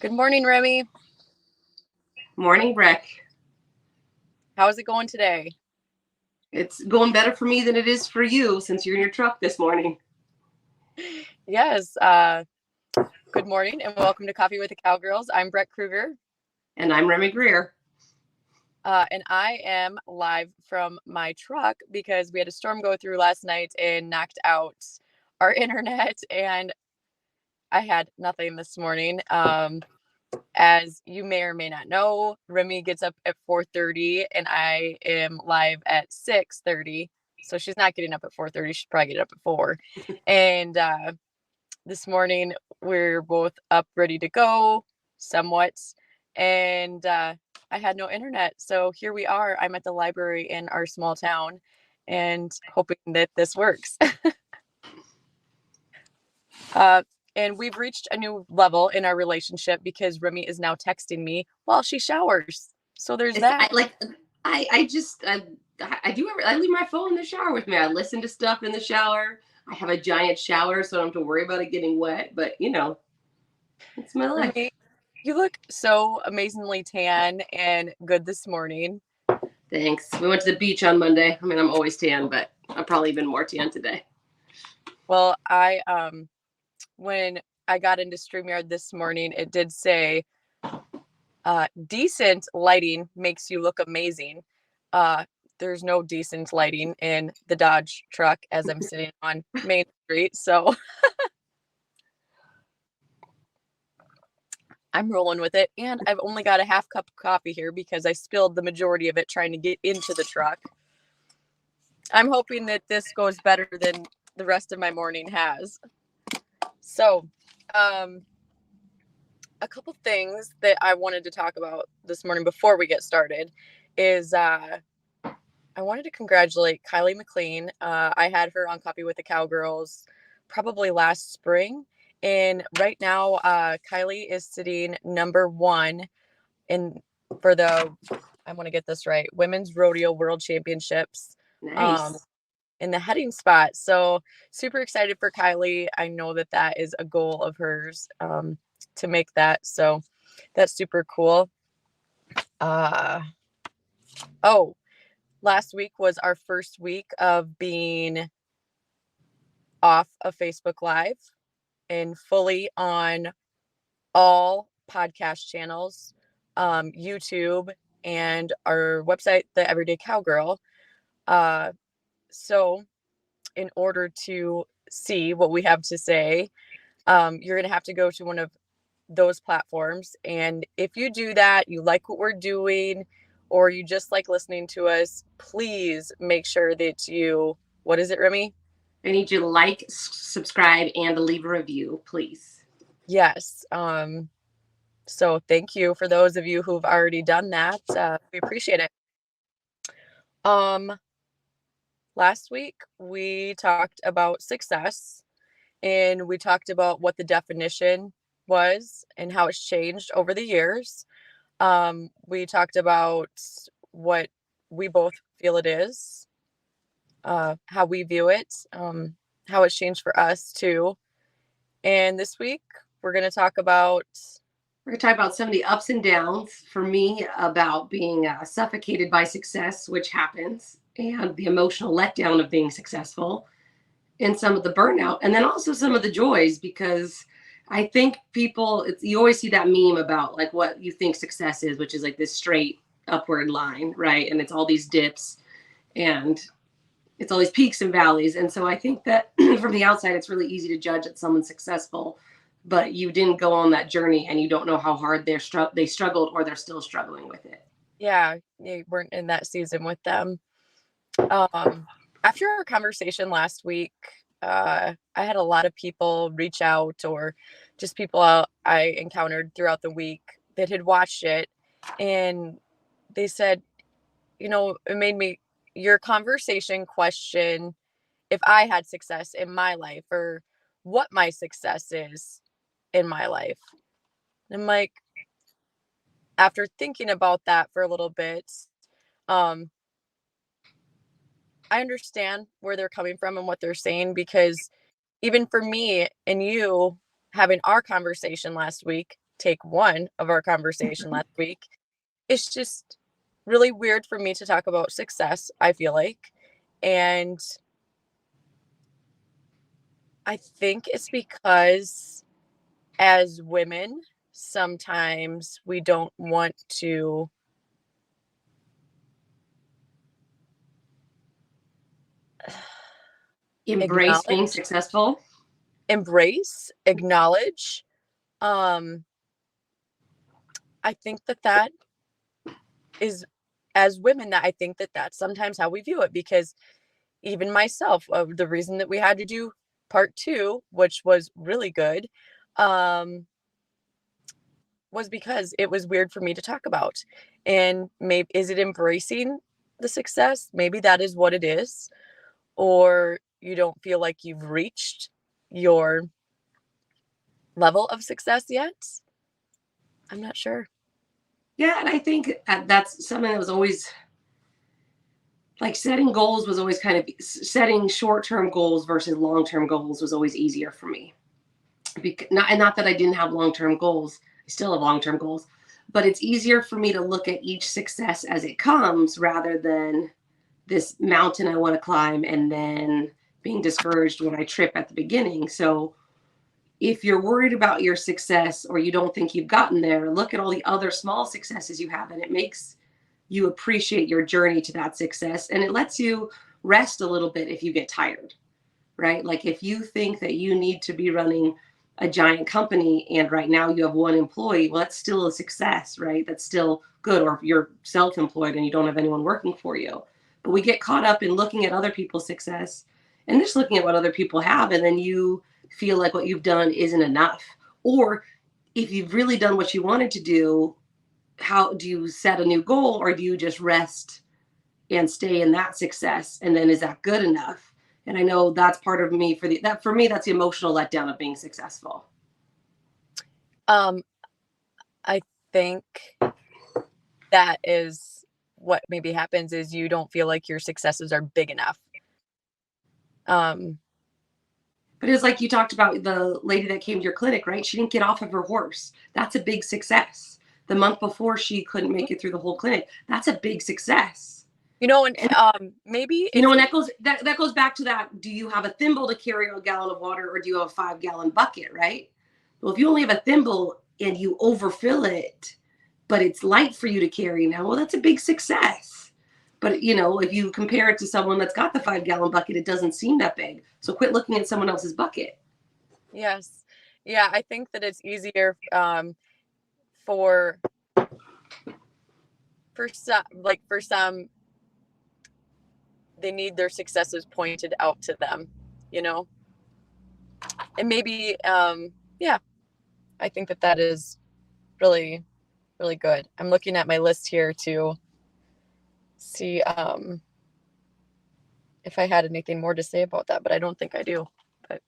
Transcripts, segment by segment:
Good morning, Remy. Morning, Breck. How's it going today? It's going better for me than it is for you since you're in your truck this morning. Yes. Good morning and welcome to Coffee with the Cowgirls. I'm Breck Kruger. And I'm Remy Greer. And I am live from my truck because we had a storm go through last night and knocked out our internet, and I had nothing this morning. As you may or may not know, Remy gets up at 4:30 and I am live at 6:30. So she's not getting up at 4:30. She's probably getting up at 4. And this morning we're both up ready to go somewhat, and I had no internet, so here we are. I'm at the library in our small town and hoping that this works. And we've reached a new level in our relationship because Remy is now texting me while she showers, so there's that. I leave my phone in the shower with me. I listen to stuff in the shower. I have a giant shower, so I don't have to worry about it getting wet. But it's my life. Remy, you look so amazingly tan and good this morning. Thanks. We went to the beach on Monday. I mean, I'm always tan, but I'm probably even more tan today. Well, when I got into StreamYard this morning, it did say decent lighting makes you look amazing. There's no decent lighting in the Dodge truck as I'm sitting on Main Street, so I'm rolling with it. And I've only got a half cup of coffee here because I spilled the majority of it trying to get into the truck. I'm hoping that this goes better than the rest of my morning has. So, a couple things that I wanted to talk about this morning before we get started is I wanted to congratulate Kylie McLean. I had her on Coffee with the Cowgirls probably last spring. And right now, Kylie is sitting number 1 for the, I want to get this right, Women's Rodeo World Championships. Nice. In the heading spot. So super excited for Kylie. I know that is a goal of hers, to make that. So that's super cool. Last week was our first week of being off of Facebook Live and fully on all podcast channels, YouTube, and our website, The Everyday Cowgirl. So in order to see what we have to say, you're going to have to go to one of those platforms. And if you do that, you like what we're doing, or you just like listening to us, please make sure that what is it, Remy? I need you to like, subscribe, and leave a review, please. Yes. So thank you for those of you who've already done that. We appreciate it. Last week we talked about success, and we talked about what the definition was and how it's changed over the years. We talked about what we both feel it is, how we view it, how it's changed for us too. And this week we're going to talk about some of the ups and downs for me about being suffocated by success, which happens, and the emotional letdown of being successful, and some of the burnout, and then also some of the joys, because I think you always see that meme about like what you think success is, which is like this straight upward line, right? And it's all these dips and it's all these peaks and valleys. And so I think that from the outside, it's really easy to judge that someone's successful, but you didn't go on that journey and you don't know how hard they struggled, or they're still struggling with it. Yeah, you weren't in that season with them. After our conversation last week, I had a lot of people reach out, or just people I encountered throughout the week that had watched it, and they said, it made your conversation question if I had success in my life, or what my success is in my life. And I'm like, after thinking about that for a little bit, I understand where they're coming from and what they're saying, because even for me and you having our conversation last week take one of our conversation last week, it's just really weird for me to talk about success, I feel like. And I think it's because as women, sometimes we don't want to Embrace being acknowledge, successful. embrace, acknowledge. Um, I think that is, as women, that I think that's sometimes how we view it, because even myself, the reason that we had to do part two, which was really good, um, was because it was weird for me to talk about. And maybe, is it embracing the success? Maybe that is what it is. Or you don't feel like you've reached your level of success yet. I'm not sure. Yeah, and I think that's something that was always like setting goals was always kind of setting short-term goals versus long-term goals was always easier for me. Not that I didn't have long-term goals. I still have long-term goals, but it's easier for me to look at each success as it comes rather than this mountain I want to climb and then being discouraged when I trip at the beginning. So if you're worried about your success or you don't think you've gotten there, look at all the other small successes you have, and it makes you appreciate your journey to that success, and it lets you rest a little bit if you get tired, right? Like if you think that you need to be running a giant company and right now you have one employee, well, that's still a success, right? That's still good. Or if you're self-employed and you don't have anyone working for you. But we get caught up in looking at other people's success and just looking at what other people have, and then you feel like what you've done isn't enough. Or if you've really done what you wanted to do, how do you set a new goal, or do you just rest and stay in that success? And then is that good enough? And I know that's part of me for me, that's the emotional letdown of being successful. Um, I think that is what maybe happens, is you don't feel like your successes are big enough. Um, But it's like you talked about the lady that came to your clinic, right? She didn't get off of her horse. That's a big success. The month before, she couldn't make it through the whole clinic. That's a big success. and maybe You know, it's, and that goes back to that. Do you have a thimble to carry a gallon of water, or do you have a 5-gallon bucket, right? Well, if you only have a thimble and you overfill it, but it's light for you to carry now, well, that's a big success. But you know, if you compare it to someone that's got the 5-gallon bucket, it doesn't seem that big. So quit looking at someone else's bucket. yes. Yeah, I think that it's easier for for some, they need their successes pointed out to them, you know? And maybe yeah, I think that is really, really good. I'm looking at my list here to see if I had anything more to say about that, but I don't think I do. But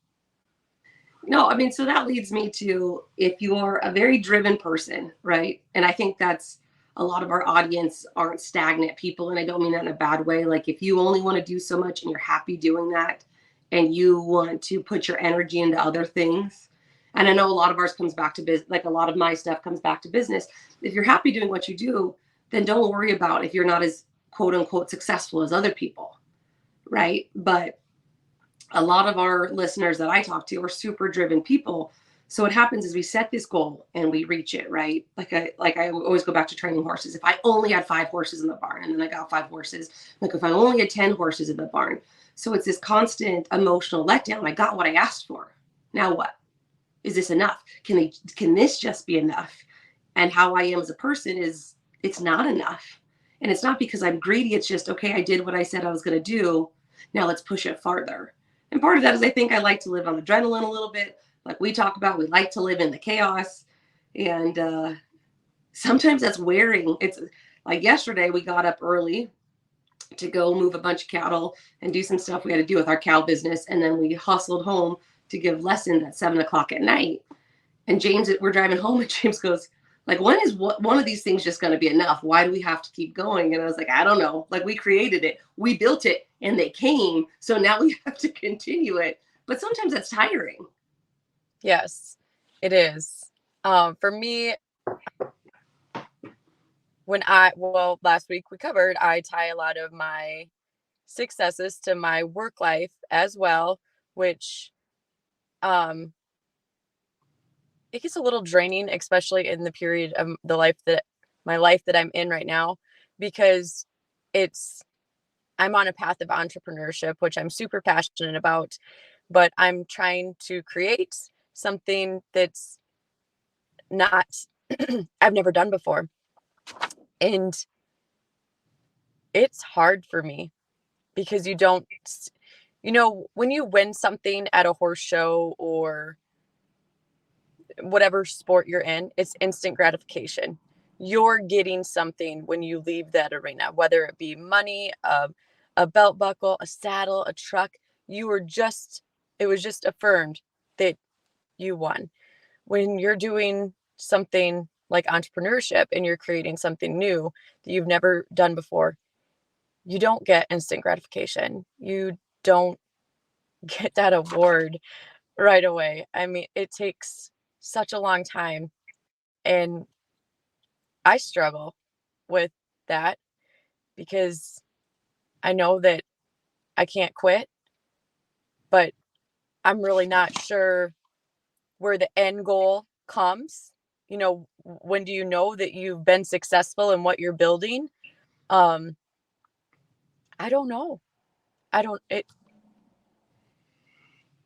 No, I mean, so that leads me to, if you are a very driven person, right? And I think that's a lot of our audience aren't stagnant people. And I don't mean that in a bad way. Like if you only want to do so much and you're happy doing that and you want to put your energy into other things. And I know a lot of ours comes back to business, like a lot of my stuff comes back to business. If you're happy doing what you do, then don't worry about if you're not as quote unquote successful as other people, right? But a lot of our listeners that I talk to are super driven people. So what happens is we set this goal and we reach it, right? Like I always go back to training horses. If I only had 5 horses in the barn, and then I got 5 horses, like if I only had 10 horses in the barn. So it's this constant emotional letdown. I got what I asked for. Now what? Is this enough? Can this just be enough? And how I am as a person is, it's not enough. And it's not because I'm greedy. It's just, okay, I did what I said I was going to do. Now let's push it farther. And part of that is I think I like to live on adrenaline a little bit. Like we talk about, we like to live in the chaos. And sometimes that's wearing. It's like yesterday we got up early to go move a bunch of cattle and do some stuff we had to do with our cow business. And then we hustled home to give lessons at 7 o'clock at night. And James, we're driving home and James goes, like, when is one of these things just going to be enough? Why do we have to keep going? And I was like, I don't know. Like we created it, we built it, and they came. So now we have to continue it. But sometimes that's tiring. yes, it is. For me, last week we covered, I tie a lot of my successes to my work life as well, which um it gets a little draining, especially in the period of my life that I'm in right now, because it's I'm on a path of entrepreneurship, which I'm super passionate about, but I'm trying to create something that's not I've never done before. And it's hard for me because when you win something at a horse show or whatever sport you're in, it's instant gratification. You're getting something when you leave that arena, whether it be money, a belt buckle, a saddle, a truck. It was just affirmed that you won. When you're doing something like entrepreneurship and you're creating something new that you've never done before, you don't get instant gratification. You don't get that award right away. I mean, it takes such a long time. And I struggle with that because I know that I can't quit, but I'm really not sure where the end goal comes. When do you know that you've been successful in what you're building? Um, I don't know. I don't, it,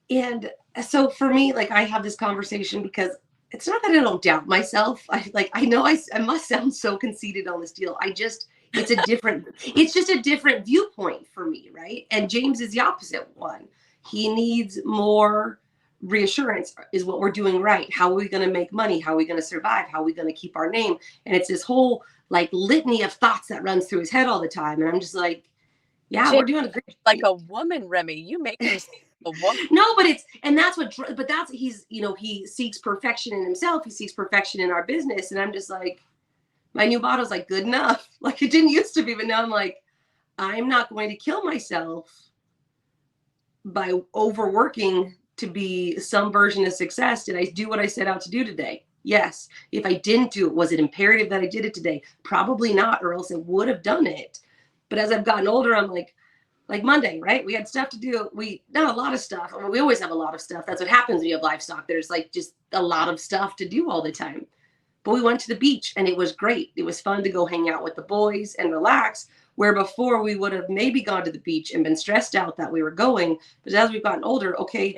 And so for me, like I have this conversation because it's not that I don't doubt myself. I know I must sound so conceited on this deal. It's just a different viewpoint for me, right? And James is the opposite one. He needs more reassurance. Is what we're doing right? How are we going to make money? How are we going to survive? How are we going to keep our name? And it's this whole like litany of thoughts that runs through his head all the time. And I'm just like, yeah, Jay, we're doing a great like a woman, Remy. You make him a woman. No, but that's he seeks perfection in himself. He seeks perfection in our business. And I'm just like, my new bottle's like good enough. Like it didn't used to be, but now I'm like, I'm not going to kill myself by overworking to be some version of success. Did I do what I set out to do today? Yes. If I didn't do it, was it imperative that I did it today? Probably not, or else I would have done it. But as I've gotten older, I'm like Monday, right? We had stuff to do. Not a lot of stuff. I mean, we always have a lot of stuff. That's what happens when you have livestock. There's like just a lot of stuff to do all the time. But we went to the beach and it was great. It was fun to go hang out with the boys and relax. Where before we would have maybe gone to the beach and been stressed out that we were going. But as we've gotten older, okay,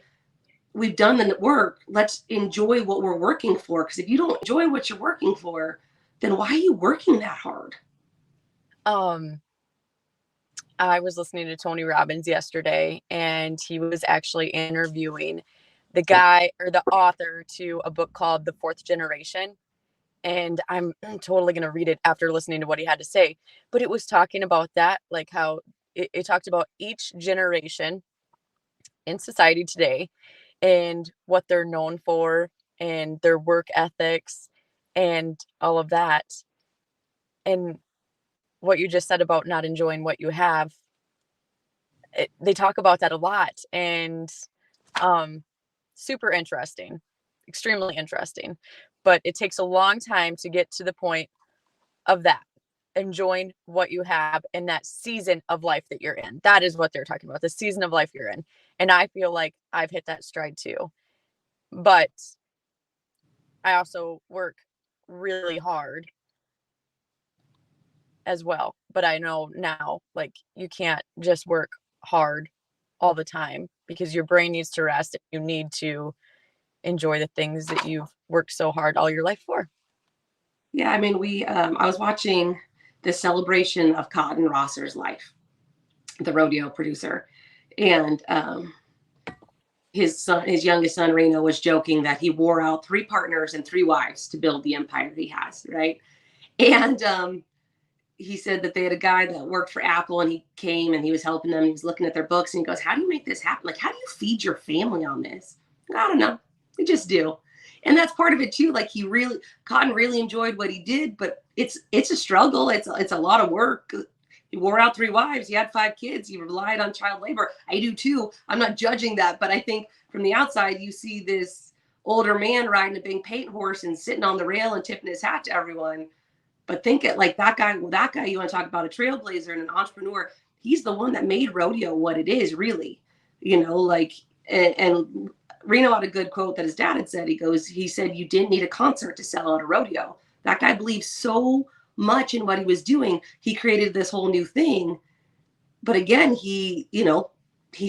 we've done the work. Let's enjoy what we're working for. Because if you don't enjoy what you're working for, then why are you working that hard? I was listening to Tony Robbins yesterday, and he was actually interviewing the guy or the author to a book called The Fourth Generation. And I'm totally going to read it after listening to what he had to say. But it was talking about that, like how it talked about each generation in society today and what they're known for and their work ethics and all of that. And what you just said about not enjoying what you have, they talk about that a lot, and super interesting, extremely interesting. But it takes a long time to get to the point of that, enjoying what you have in that season of life that you're in. That is what they're talking about, the season of life you're in. And I feel like I've hit that stride too. But I also work really hard as well. But I know now, like, you can't just work hard all the time because your brain needs to rest. You need to enjoy the things that you've worked so hard all your life for. Yeah, I mean, I was watching the celebration of Cotton Rosser's life, the rodeo producer, and his youngest son, Reno, was joking that he wore out 3 partners and 3 wives to build the empire that he has, right? And he said that they had a guy that worked for Apple, and he came and he was helping them. He was looking at their books and he goes, "How do you make this happen? Like, how do you feed your family on this?" I don't know. We just do. And that's part of it too. Like Cotton really enjoyed what he did, but it's a struggle. It's a lot of work. He wore out 3 wives. He had 5 kids. He relied on child labor. I do too. I'm not judging that, but I think from the outside, you see this older man riding a big paint horse and sitting on the rail and tipping his hat to everyone. But think it like that guy, you want to talk about a trailblazer and an entrepreneur. He's the one that made rodeo what it is, really. Like, and Reno had a good quote that his dad had said. He said, you didn't need a concert to sell out a rodeo. That guy believed so much in what he was doing. He created this whole new thing. But again, he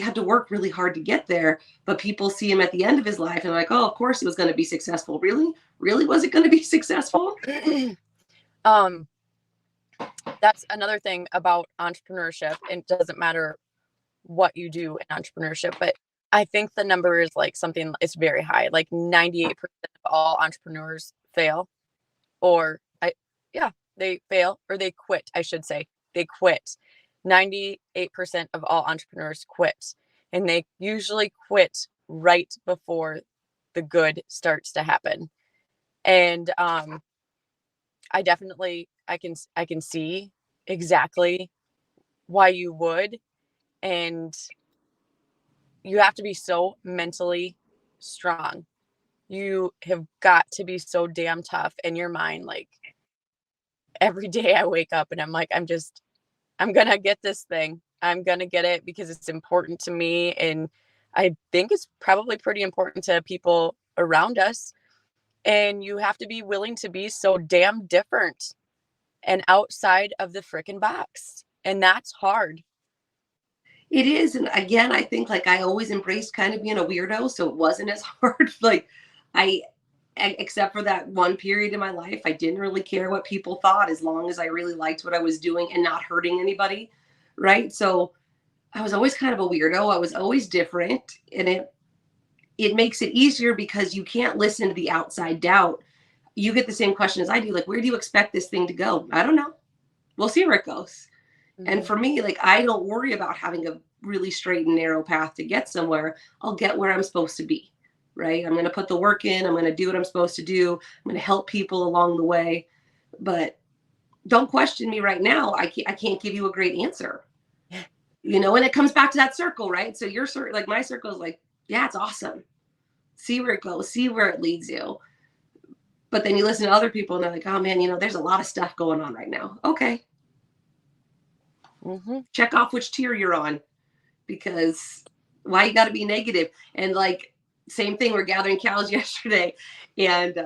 had to work really hard to get there. But people see him at the end of his life and like, oh, of course he was going to be successful. Really? Really was it going to be successful? That's another thing about entrepreneurship. It doesn't matter what you do in entrepreneurship, but I think the number is like something, it's very high. Like 98% of all entrepreneurs fail, they fail or they quit. I should say they quit. 98% of all entrepreneurs quit, and they usually quit right before the good starts to happen. And I definitely I can see exactly why you would, and you have to be so mentally strong. You have got to be so damn tough in your mind. Like every day I wake up and I'm like, I'm gonna get this thing. I'm gonna get it because it's important to me, and I think it's probably pretty important to people around us. And you have to be willing to be so damn different and outside of the freaking box. And that's hard. It is. And again, I think like I always embraced kind of being a weirdo. So it wasn't as hard. Like I, except for that one period in my life, I didn't really care what people thought as long as I really liked what I was doing and not hurting anybody. Right. So I was always kind of a weirdo. I was always different. And it makes it easier because you can't listen to the outside doubt. You get the same question as I do. Like, where do you expect this thing to go? I don't know. We'll see where it goes. And Mm-hmm. for me, like, I don't worry about having a really straight and narrow path to get somewhere. I'll get where I'm supposed to be, right? I'm going to put the work in. I'm going to do what I'm supposed to do. I'm going to help people along the way. But don't question me right now. I can't give you a great answer, and it comes back to that circle, right? So your circle, like my circle is like, yeah, it's awesome. See where it goes, see where it leads you. But then you listen to other people and they're like, oh man, there's a lot of stuff going on right now. Okay. Mm-hmm. Check off which tier you're on, because why you got to be negative? And like, same thing, we're gathering cows yesterday. And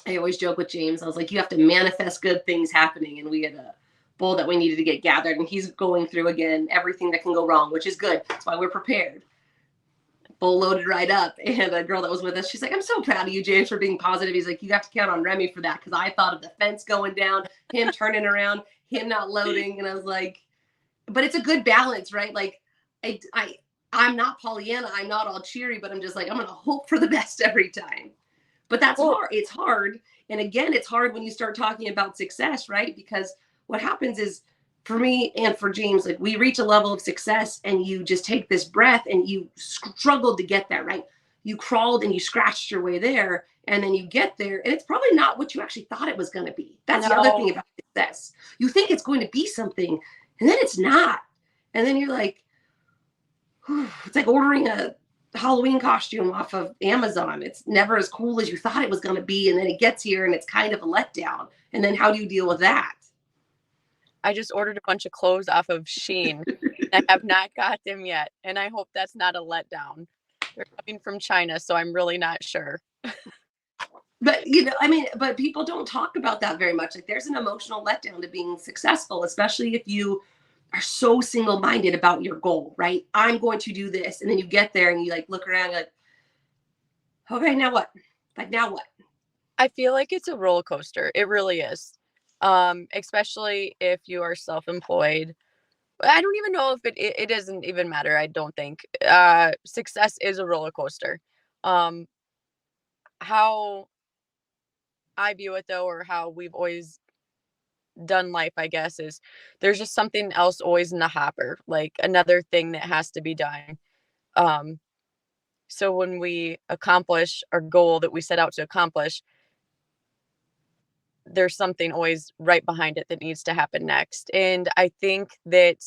I always joke with James. I was like, you have to manifest good things happening. And we had a bull that we needed to get gathered. And he's going through, again, everything that can go wrong, which is good. That's why we're prepared. Bull loaded right up. And a girl that was with us, she's like, I'm so proud of you, James, for being positive. He's like, you have to count on Remy for that. Because I thought of the fence going down, him turning around, him not loading. And I was like, but it's a good balance, right? Like I'm not Pollyanna. I'm not all cheery, but I'm just like, I'm going to hope for the best every time. But that's hard. It's hard. And again, it's hard when you start talking about success, right? Because what happens is, for me and for James, like, we reach a level of success and you just take this breath and you struggled to get there, right? You crawled and you scratched your way there, and then you get there and it's probably not what you actually thought it was going to be. That's the other thing about success. You think it's going to be something and then it's not. And then you're like, whew, it's like ordering a Halloween costume off of Amazon. It's never as cool as you thought it was going to be. And then it gets here and it's kind of a letdown. And then how do you deal with that? I just ordered a bunch of clothes off of Shein. I have not got them yet. And I hope that's not a letdown. They're coming from China, so I'm really not sure. But, but people don't talk about that very much. Like, there's an emotional letdown to being successful, especially if you are so single-minded about your goal, right? I'm going to do this. And then you get there and you like look around like, okay, now what? Like, now what? I feel like it's a roller coaster. It really is. Especially if you are self-employed. I don't even know if it doesn't even matter. I don't think success is a roller coaster. How I view it though, or how we've always done life, I guess, is there's just something else always in the hopper, like another thing that has to be done. Um, so when we accomplish our goal that we set out to accomplish, there's something always right behind it that needs to happen next. And I think that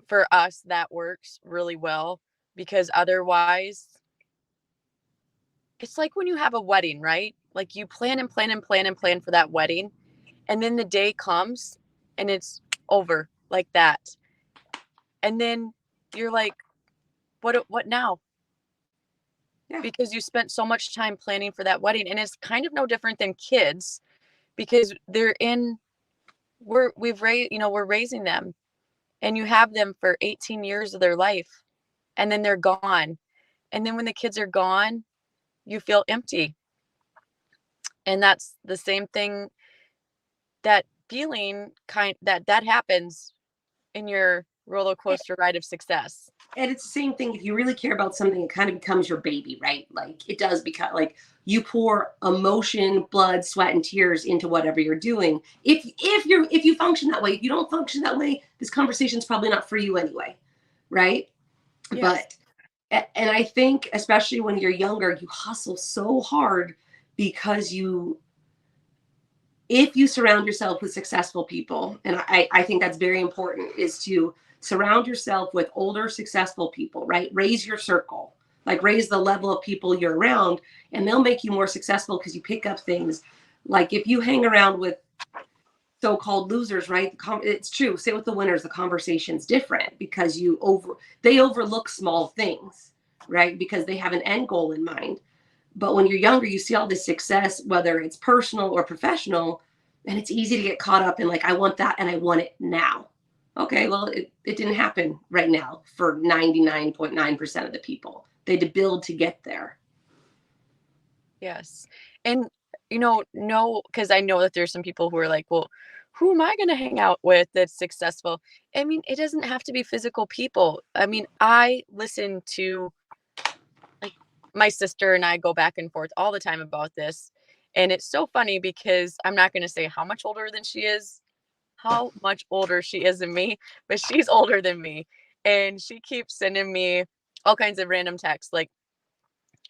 for us, that works really well, because otherwise it's like when you have a wedding, right? Like you plan and plan and plan and plan for that wedding, and then the day comes and it's over like that. And then you're like, what now? Yeah. Because you spent so much time planning for that wedding, and it's kind of no different than kids because they're in we've raised, we're raising them, and you have them for 18 years of their life, and then they're gone. And then when the kids are gone, you feel empty. And that's the same thing, that feeling that happens in your roller coaster ride of success. And it's the same thing. If you really care about something, it kind of becomes your baby, right? Like it does become like you pour emotion, blood, sweat, and tears into whatever you're doing. If you function that way, if you don't function that way, this conversation's probably not for you anyway, right? Yes. But and I think especially when you're younger, you hustle so hard because you if you surround yourself with successful people, and I think that's very important, is to surround yourself with older, successful people, right? Raise your circle, like raise the level of people you're around, and they'll make you more successful because you pick up things. Like if you hang around with so-called losers, right? It's true. Sit with the winners. The conversation's different because they overlook small things, right? Because they have an end goal in mind. But when you're younger, you see all this success, whether it's personal or professional, and it's easy to get caught up in like, I want that and I want it now. Okay, well, it didn't happen right now for 99.9% of the people. They had to build to get there. Yes. And no, because I know that there's some people who are like, well, who am I going to hang out with that's successful? I mean, it doesn't have to be physical people. I mean, I listen to, like, my sister and I go back and forth all the time about this. And it's so funny because I'm not going to say how much older than she is, how much older she is than me, but she's older than me. And she keeps sending me all kinds of random texts like,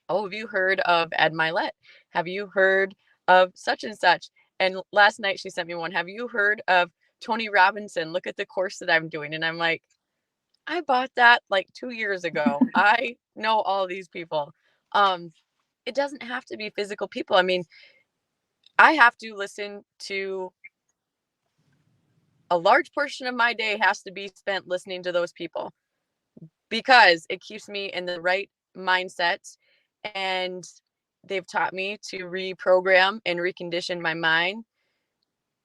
oh, have you heard of Ed Milet? Have you heard of such and such? And last night she sent me one. Have you heard of Tony Robinson? Look at the course that I'm doing. And I'm like, I bought that like 2 years ago. I know all these people. Um, it doesn't have to be physical people. I mean, I have to listen to, a large portion of my day has to be spent listening to those people because it keeps me in the right mindset, and they've taught me to reprogram and recondition my mind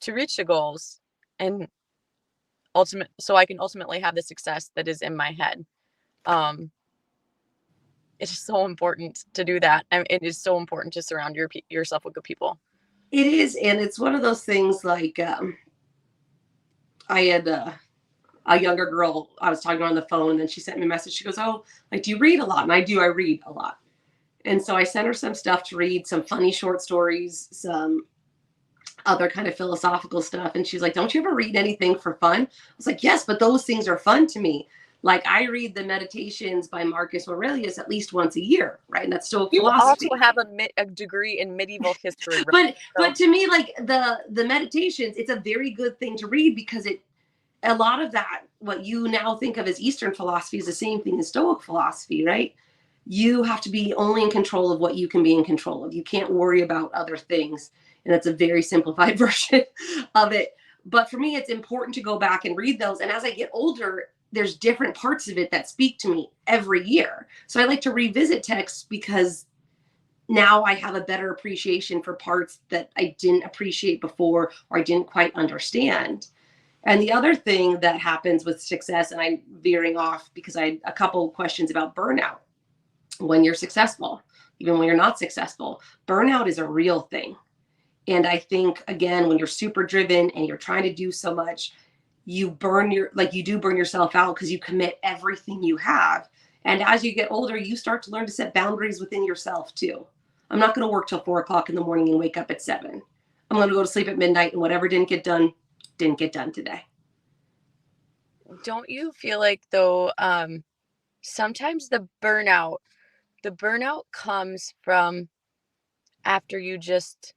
to reach the goals, and ultimate so I can ultimately have the success that is in my head. um it's so important to do that. I mean, it is so important to surround yourself with good people. It is, and it's one of those things like I had a younger girl I was talking to on the phone, and then she sent me a message. She goes, "Oh, like, do you read a lot?" And I do. I read a lot. And so I sent her some stuff to read, some funny short stories, some other kind of philosophical stuff. And she's like, "Don't you ever read anything for fun?" I was like, "Yes, but those things are fun to me." Like I read the Meditations by Marcus Aurelius at least once a year, right? And that's still You also philosophy. have a degree in medieval history, right? But So to me, like the Meditations, it's a very good thing to read because it a lot of that, what you now think of as Eastern philosophy, is the same thing as Stoic philosophy, right? You have to be only in control of what you can be in control of. You can't worry about other things. And that's a very simplified version of it. But for me, it's important to go back and read those. And as I get older, there's different parts of it that speak to me every year. So I like to revisit texts because now I have a better appreciation for parts that I didn't appreciate before or I didn't quite understand. And the other thing that happens with success, and I'm veering off because I had a couple of questions about burnout. When you're successful, even when you're not successful, burnout is a real thing. And I think, again, when you're super driven and you're trying to do so much, you do burn yourself out because you commit everything you have. And as you get older, you start to learn to set boundaries within yourself too. I'm not going to work till 4 o'clock in the morning and wake up at 7. I'm going to go to sleep at midnight, and whatever didn't get done today. don't you feel like though, sometimes the burnout comes from after you just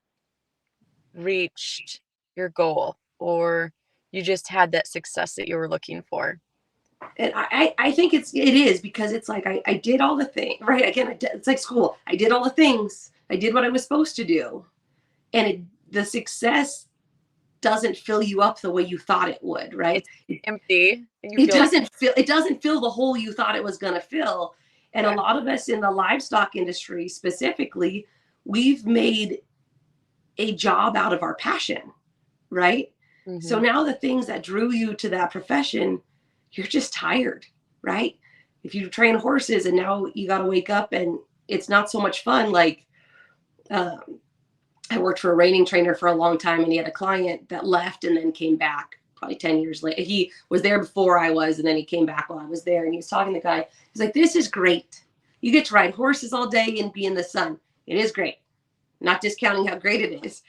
reached your goal, or you just had that success that you were looking for? And I think it is because it's like I did all the things right again. It's like school. I did all the things. I did what I was supposed to do, and the success doesn't fill you up the way you thought it would. Right? It's empty and you It feel doesn't fill. It doesn't fill the hole you thought it was going to fill. And a yeah. lot of us in the livestock industry specifically, we've made a job out of our passion, right? So Mm-hmm. now the things that drew you to that profession, you're just tired, right? If you train horses and now you got to wake up and it's not so much fun. Like um, I worked for a reining trainer for a long time, and he had a client that left and then came back probably 10 years later. He was there before I was, and then he came back while I was there. And he was talking to the guy. He's like, "This is great. You get to ride horses all day and be in the sun. It is great. Not discounting how great it is."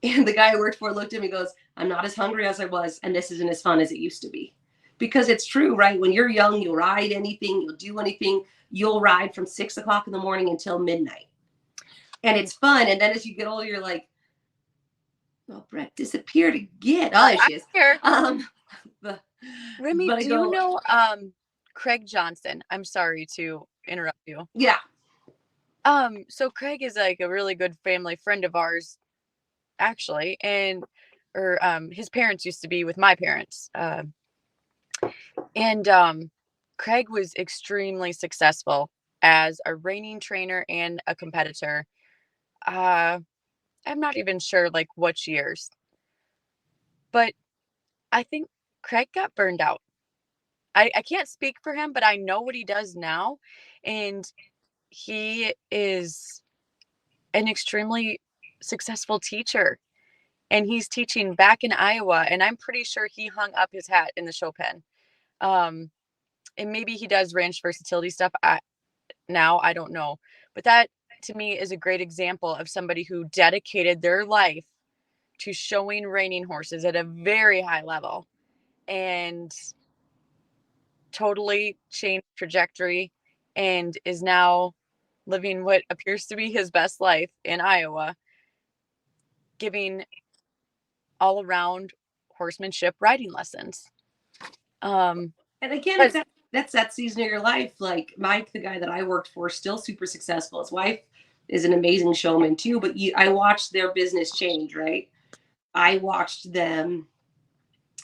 And the guy I worked for looked at me and goes, "I'm not as hungry as I was, and this isn't as fun as it used to be." Because it's true, right? When you're young, you'll ride anything, you'll do anything. You'll ride from 6 o'clock in the morning until midnight. And it's fun. And then as you get older, you're like, "Oh, Breck disappeared again." Oh, there I'm she is. here. But, Remy, but I do you go, know Craig Johnson? I'm sorry to interrupt you. yeah, So Craig is like a really good family friend of ours, actually, and or his parents used to be with my parents. And Craig was extremely successful as a reining trainer and a competitor. Uh I'm not even sure like which years, but I think Craig got burned out. I can't speak for him, but I know what he does now. And he is an extremely successful teacher. And he's teaching back in Iowa. And I'm pretty sure he hung up his hat in the show pen. Um, and maybe he does ranch versatility stuff now. I don't know. But that to me is a great example of somebody who dedicated their life to showing reining horses at a very high level and totally changed trajectory and is now living what appears to be his best life in Iowa, giving all around horsemanship riding lessons. Um, and again, but that's that season of your life. Like Mike, the guy that I worked for, is still super successful. His wife is an amazing showman too. But I watched their business change, right? I watched them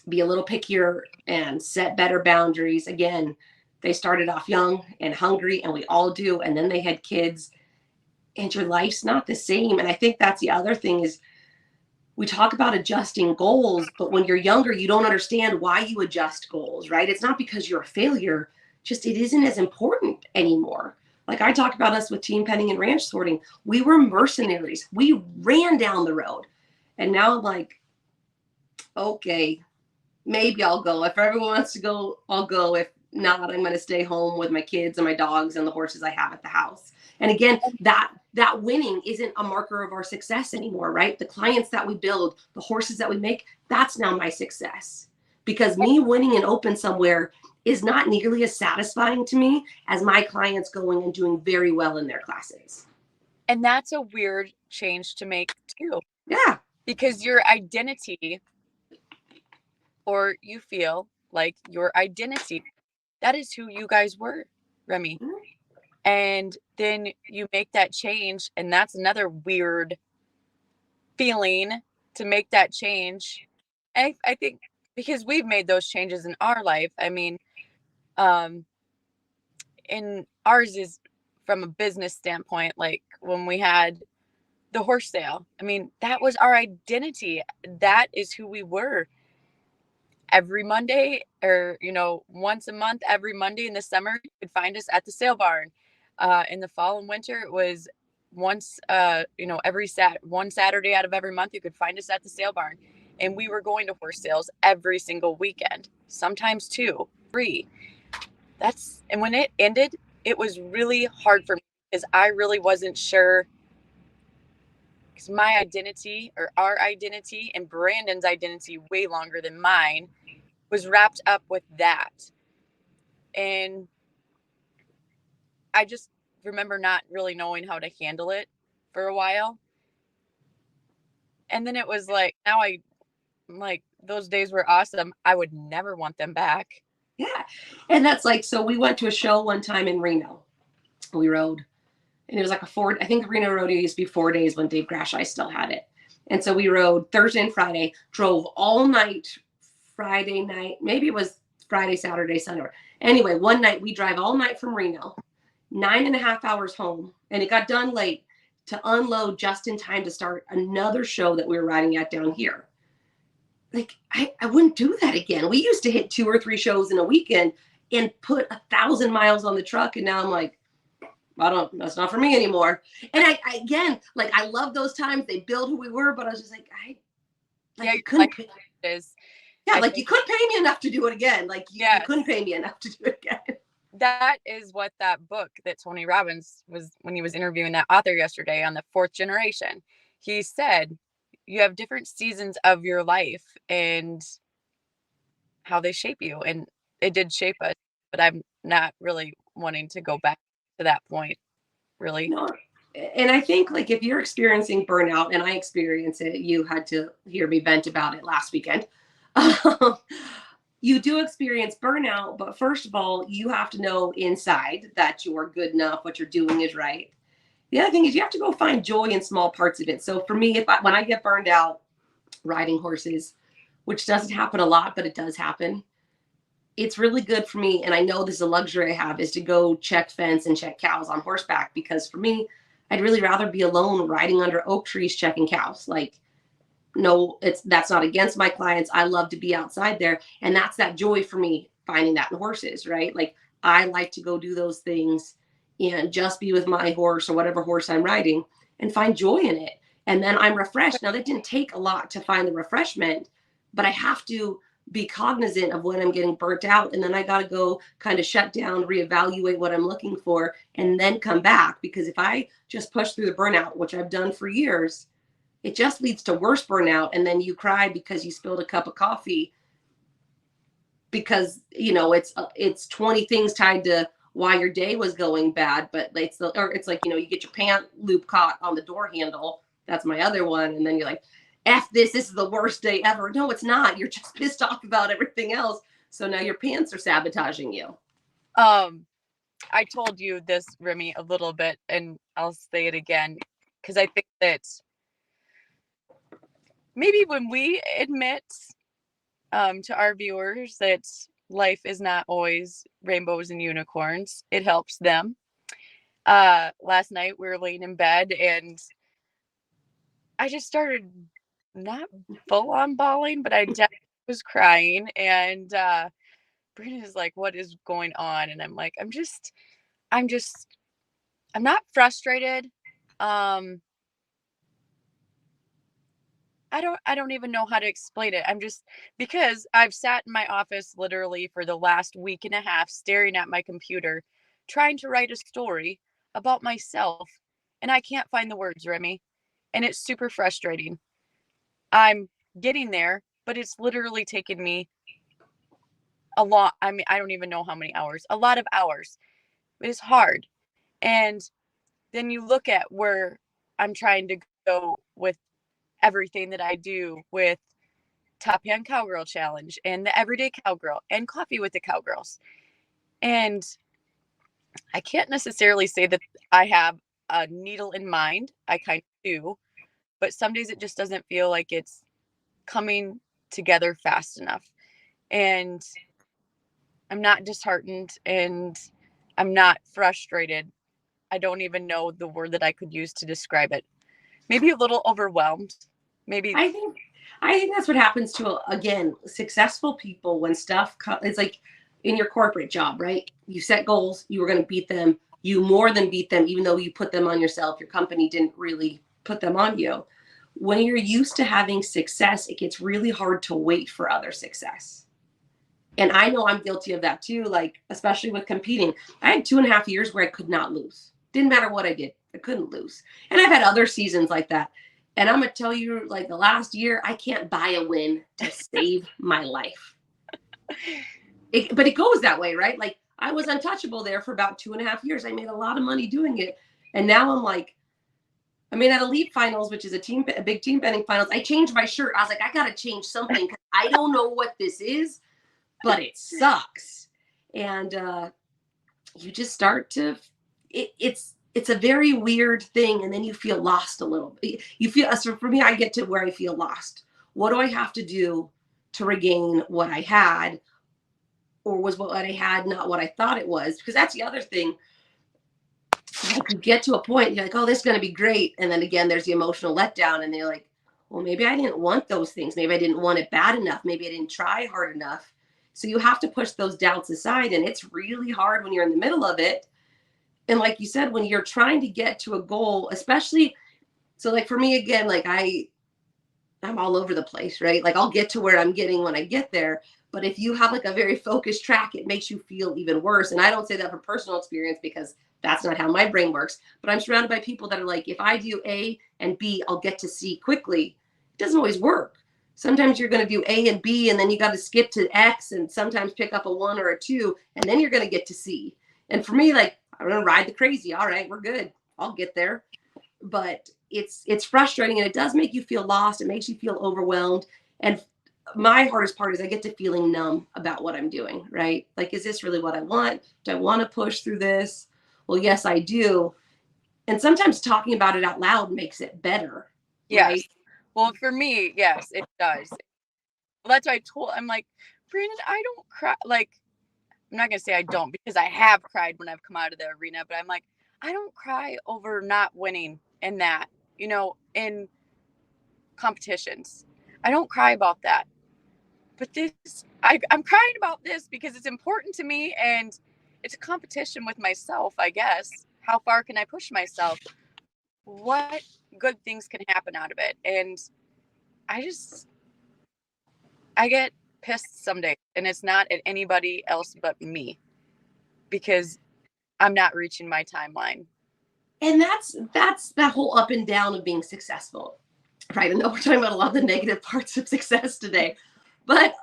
be a little pickier and set better boundaries. Again, they started off young and hungry, and we all do. And then they had kids, and your life's not the same. And I think that's the other thing is we talk about adjusting goals, but when you're younger, you don't understand why you adjust goals, right? It's not because you're a failure, just it isn't as important anymore. Like I talk about us with team penning and ranch sorting. We were mercenaries. We ran down the road. And now I'm like, okay, maybe I'll go. If everyone wants to go, I'll go. If not, I'm going to stay home with my kids and my dogs and the horses I have at the house. And again, that winning isn't a marker of our success anymore, right? The clients that we build, the horses that we make, that's now my success. Because me winning an open somewhere is not nearly as satisfying to me as my clients going and doing very well in their classes. and that's a weird change to make too, Yeah. because your identity, or you feel like your identity, that is who you guys were, Remy. And then you make that change, and that's another weird feeling to make that change. And I think because we've made those changes in our life, I mean, um, in ours is from a business standpoint, like when we had the horse sale, I mean, that was our identity. That is who we were. Every Monday, or once a month, every Monday in the summer, you could find us at the sale barn. In the fall and winter, it was once, one Saturday out of every month, you could find us at the sale barn. And we were going to horse sales every single weekend, sometimes two, three. And when it ended, it was really hard for me because I really wasn't sure, because my identity, or our identity, and Brandon's identity way longer than mine, was wrapped up with that. And I just remember not really knowing how to handle it for a while. And then it was like, now like, those days were awesome. I would never want them back. Yeah. And that's like, so we went to a show one time in Reno. We rode, and it was like I think the Reno rodeo used to be 4 days when Dave Grashai still had it. And so we rode Thursday and Friday, drove all night Friday night. Maybe it was Friday, Saturday, Sunday. Anyway, one night we drive all night from Reno, 9.5 hours home, and it got done late to unload just in time to start another show that we were riding at down here. Like, I wouldn't do that again. We used to hit 2 or 3 shows in a weekend and put 1,000 miles on the truck. And now I'm like, that's not for me anymore. And I again, like, I love those times. They build who we were, but I was just like, you couldn't, is, yeah, like you couldn't pay me enough to do it again. Like you couldn't pay me enough to do it again. That is what that book that Tony Robbins was, when he was interviewing that author yesterday on the 4th generation, he said, you have different seasons of your life and how they shape you. And it did shape us, but I'm not really wanting to go back to that point, really. No. And I think, like, if you're experiencing burnout, and I experience it, you had to hear me vent about it last weekend. You do experience burnout, but first of all, you have to know inside that you're good enough, what you're doing is right. The other thing is you have to go find joy in small parts of it. So for me, when I get burned out riding horses, which doesn't happen a lot, but it does happen, it's really good for me. And I know this is a luxury I have, is to go check fence and check cows on horseback, because for me, I'd really rather be alone riding under oak trees checking cows. Like, no, that's not against my clients. I love to be outside there. And that's that joy for me, finding that in horses, right? Like, I like to go do those things and just be with my horse or whatever horse I'm riding and find joy in it. And then I'm refreshed. Now, that didn't take a lot to find the refreshment, but I have to be cognizant of when I'm getting burnt out. And then I got to go kind of shut down, reevaluate what I'm looking for, and then come back. Because if I just push through the burnout, which I've done for years, it just leads to worse burnout. And then you cry because you spilled a cup of coffee, because, it's 20 things tied to why your day was going bad. But it's like, you get your pant loop caught on the door handle. That's my other one. And then you're like, F this is the worst day ever. No, it's not. You're just pissed off about everything else. So now your pants are sabotaging you. I told you this, Remy, a little bit, and I'll say it again, because I think that maybe when we admit to our viewers that life is not always rainbows and unicorns, it helps them. Last night we were laying in bed and I just started not full on bawling, but I definitely was crying. And Brandon is like, what is going on? And I'm like, I'm not frustrated. I don't even know how to explain it. I'm just, because I've sat in my office literally for the last week and a half staring at my computer trying to write a story about myself, and I can't find the words, Remy, and it's super frustrating. I'm getting there, but it's literally taken me a lot. I mean, I don't even know how many hours. A lot of hours. It is hard. And then you look at where I'm trying to go with everything that I do with Top Hand Cowgirl Challenge and the Everyday Cowgirl and Coffee with the Cowgirls. And I can't necessarily say that I have a needle in mind. I kind of do, but some days it just doesn't feel like it's coming together fast enough. And I'm not disheartened and I'm not frustrated. I don't even know the word that I could use to describe it. Maybe a little overwhelmed. Maybe. I think that's what happens to, again, successful people when it's like in your corporate job, right? You set goals, you were going to beat them, you more than beat them, even though you put them on yourself. Your company didn't really put them on you. When you're used to having success, it gets really hard to wait for other success. And I know I'm guilty of that too, like, especially with competing. I had 2.5 years where I could not lose. Didn't matter what I did, I couldn't lose. And I've had other seasons like that. And I'm going to tell you, like, the last year, I can't buy a win to save my life. But it goes that way, right? Like, I was untouchable there for about 2.5 years. I made a lot of money doing it. And now I'm like, at Elite Finals, which is a big team betting finals, I changed my shirt. I was like, I got to change something. I don't know what this is, but it sucks. And you just start to, it's a very weird thing. And then you feel lost a little bit. You feel, so for me, I get to where I feel lost. What do I have to do to regain what I had? Or was what I had not what I thought it was? Because that's the other thing. Like, you get to a point, you're like, oh, this is going to be great. And then again, there's the emotional letdown. And they're like, well, maybe I didn't want those things. Maybe I didn't want it bad enough. Maybe I didn't try hard enough. So you have to push those doubts aside. And it's really hard when you're in the middle of it. And like you said, when you're trying to get to a goal, especially, so like for me, again, like I'm all over the place, right? Like I'll get to where I'm getting when I get there. But if you have like a very focused track, it makes you feel even worse. And I don't say that for personal experience because that's not how my brain works. But I'm surrounded by people that are like, if I do A and B, I'll get to C quickly. It doesn't always work. Sometimes you're going to do A and B, and then you got to skip to X and sometimes pick up a 1 or a 2, and then you're going to get to C. And for me, like, I'm going to ride the crazy. All right, we're good. I'll get there. But it's frustrating, and it does make you feel lost. It makes you feel overwhelmed. And my hardest part is I get to feeling numb about what I'm doing, right? Like, is this really what I want? Do I want to push through this? Well, yes, I do. And sometimes talking about it out loud makes it better, Yes. right? Well, for me, yes, it does. Well, that's why I'm like, Brandon, I don't cry. Like, I'm not going to say I don't, because I have cried when I've come out of the arena, but I'm like, I don't cry over not winning in that, in competitions. I don't cry about that. But I'm crying about this because it's important to me, and it's a competition with myself, I guess. How far can I push myself? What good things can happen out of it? And I I get pissed someday, and it's not at anybody else but me, because I'm not reaching my timeline. And that's that whole up and down of being successful, right? I know we're talking about a lot of the negative parts of success today, but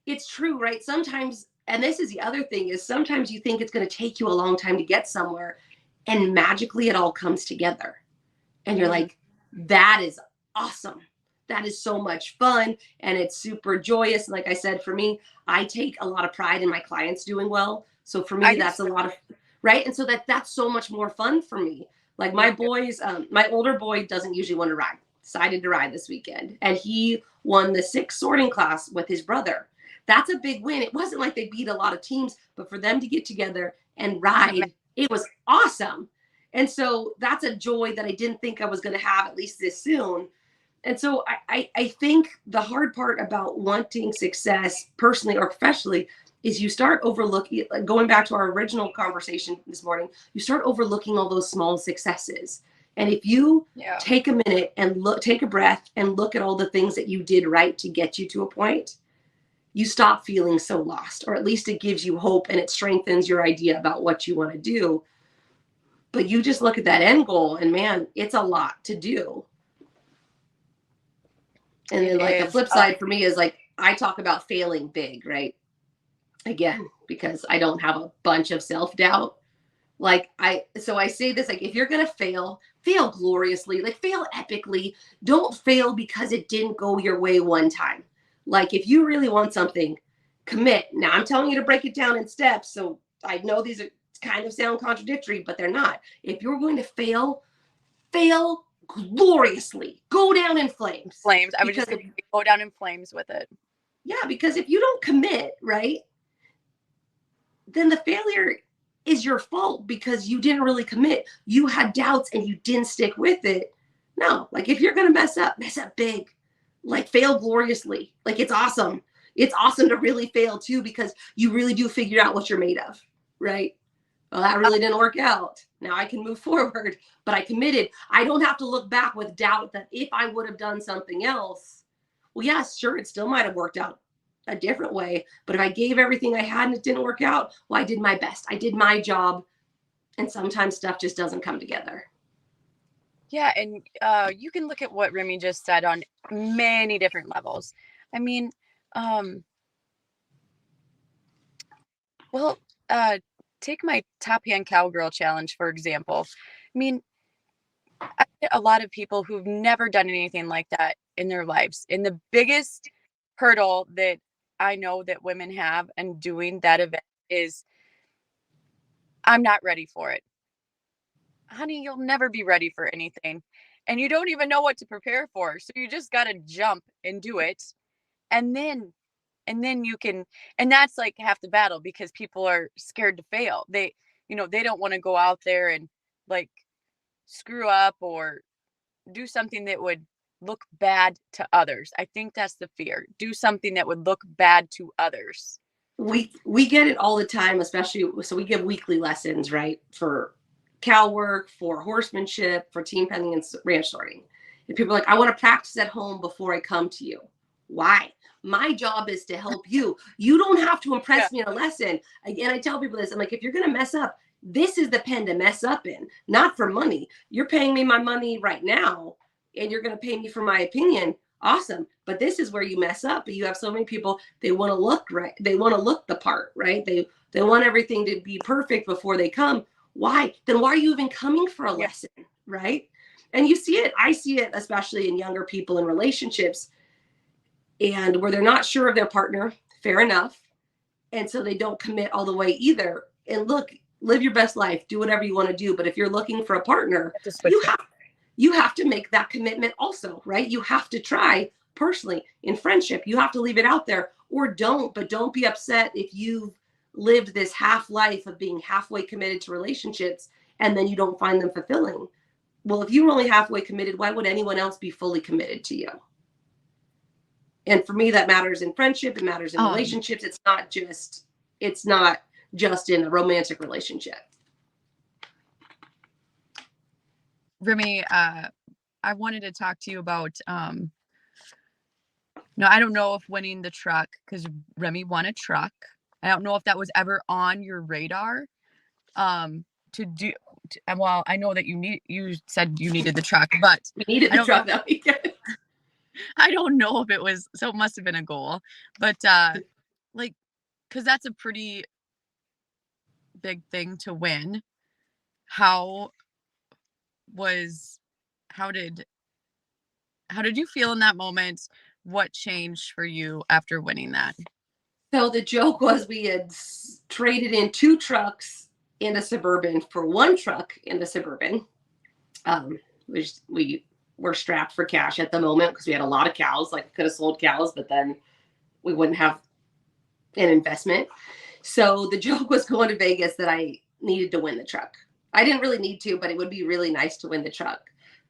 it's true, right? Sometimes, and this is the other thing, is sometimes you think it's going to take you a long time to get somewhere, and magically it all comes together. And you're like, that is awesome. That is so much fun. And it's super joyous. Like I said, for me, I take a lot of pride in my clients doing well. So for me, that's a lot of, right? And so that's so much more fun for me. Like my boys, my older boy doesn't usually want to ride, decided to ride this weekend. And he won the 6 sorting class with his brother. That's a big win. It wasn't like they beat a lot of teams, but for them to get together and ride, it was awesome. And so that's a joy that I didn't think I was going to have, at least this soon. And so I think the hard part about wanting success personally or professionally is you start overlooking, like going back to our original conversation this morning, you start overlooking all those small successes. And if you take a minute and take a breath and look at all the things that you did right to get you to a point, you stop feeling so lost, or at least it gives you hope and it strengthens your idea about what you want to do. But you just look at that end goal and man, it's a lot to do. And then like the flip side for me is like, I talk about failing big, right? Again, because I don't have a bunch of self-doubt. Like so I say this, like, if you're going to fail gloriously, like fail epically. Don't fail because it didn't go your way one time. Like if you really want something, commit. Now I'm telling you to break it down in steps. So I know these are kind of sound contradictory, but they're not. If you're going to fail gloriously. Go down in flames. I would just go down in flames with it. Yeah, because if you don't commit, right, then the failure is your fault because you didn't really commit. You had doubts and you didn't stick with it. No, like if you're going to mess up big. Like fail gloriously. Like it's awesome. It's awesome to really fail too, because you really do figure out what you're made of, right? Well, that really didn't work out. Now I can move forward, but I committed. I don't have to look back with doubt that if I would have done something else, well, yes, sure, it still might have worked out a different way. But if I gave everything I had and it didn't work out, well, I did my best. I did my job. And sometimes stuff just doesn't come together. Yeah. And you can look at what Remy just said on many different levels. I mean, take my top hand cowgirl challenge, for example. I mean, I get a lot of people who've never done anything like that in their lives. And the biggest hurdle that I know that women have in doing that event is I'm not ready for it. Honey, you'll never be ready for anything. And you don't even know what to prepare for. So you just got to jump and do it. And then you can, and that's like half the battle because people are scared to fail. They don't want to go out there and like screw up or do something that would look bad to others. I think that's the fear. Do something that would look bad to others. We get it all the time, especially so we give weekly lessons, right? For cow work, for horsemanship, for team penning and ranch sorting. And people are like, I want to practice at home before I come to you. Why? My job is to help you. You don't have to Yeah. impress me in a lesson. Again, I tell people this. I'm like, if you're going to mess up, this is the pen to mess up in, not for money. You're paying me my money right now, and you're going to pay me for my opinion. Awesome. But this is where you mess up. You have so many people, they want to look right. They want to look the part, right? They want everything to be perfect before they come. Why? Then why are you even coming for a lesson, right? And you see it. I see it, especially in younger people in relationships, and where they're not sure of their partner. Fair enough. And so they don't commit all the way either. And look, live your best life. Do whatever you want to do. But if you're looking for a partner, you have to make that commitment also, right? You have to try personally in friendship. You have to leave it out there, or don't. But don't be upset if you've lived this half life of being halfway committed to relationships and then you don't find them fulfilling. Well, if you were only halfway committed, why would anyone else be fully committed to you? And for me, that matters in friendship. It matters in relationships. It's not just in a romantic relationship. Remy, I wanted to talk to you about, no, I don't know if winning the truck, because Remy won a truck. I don't know if that was ever on your radar, to do. Well, I know that you said you needed the truck, but we needed the truck that weekend. I don't know if it was, so it must have been a goal, but like, because that's a pretty big thing to win. How did you feel in that moment? What changed for you after winning that? So the joke was we had traded in 2 trucks in a Suburban for 1 truck in the Suburban. We were strapped for cash at the moment because we had a lot of cows. Like, could have sold cows, but then we wouldn't have an investment. So the joke was going to Vegas that I needed to win the truck. I didn't really need to, but it would be really nice to win the truck.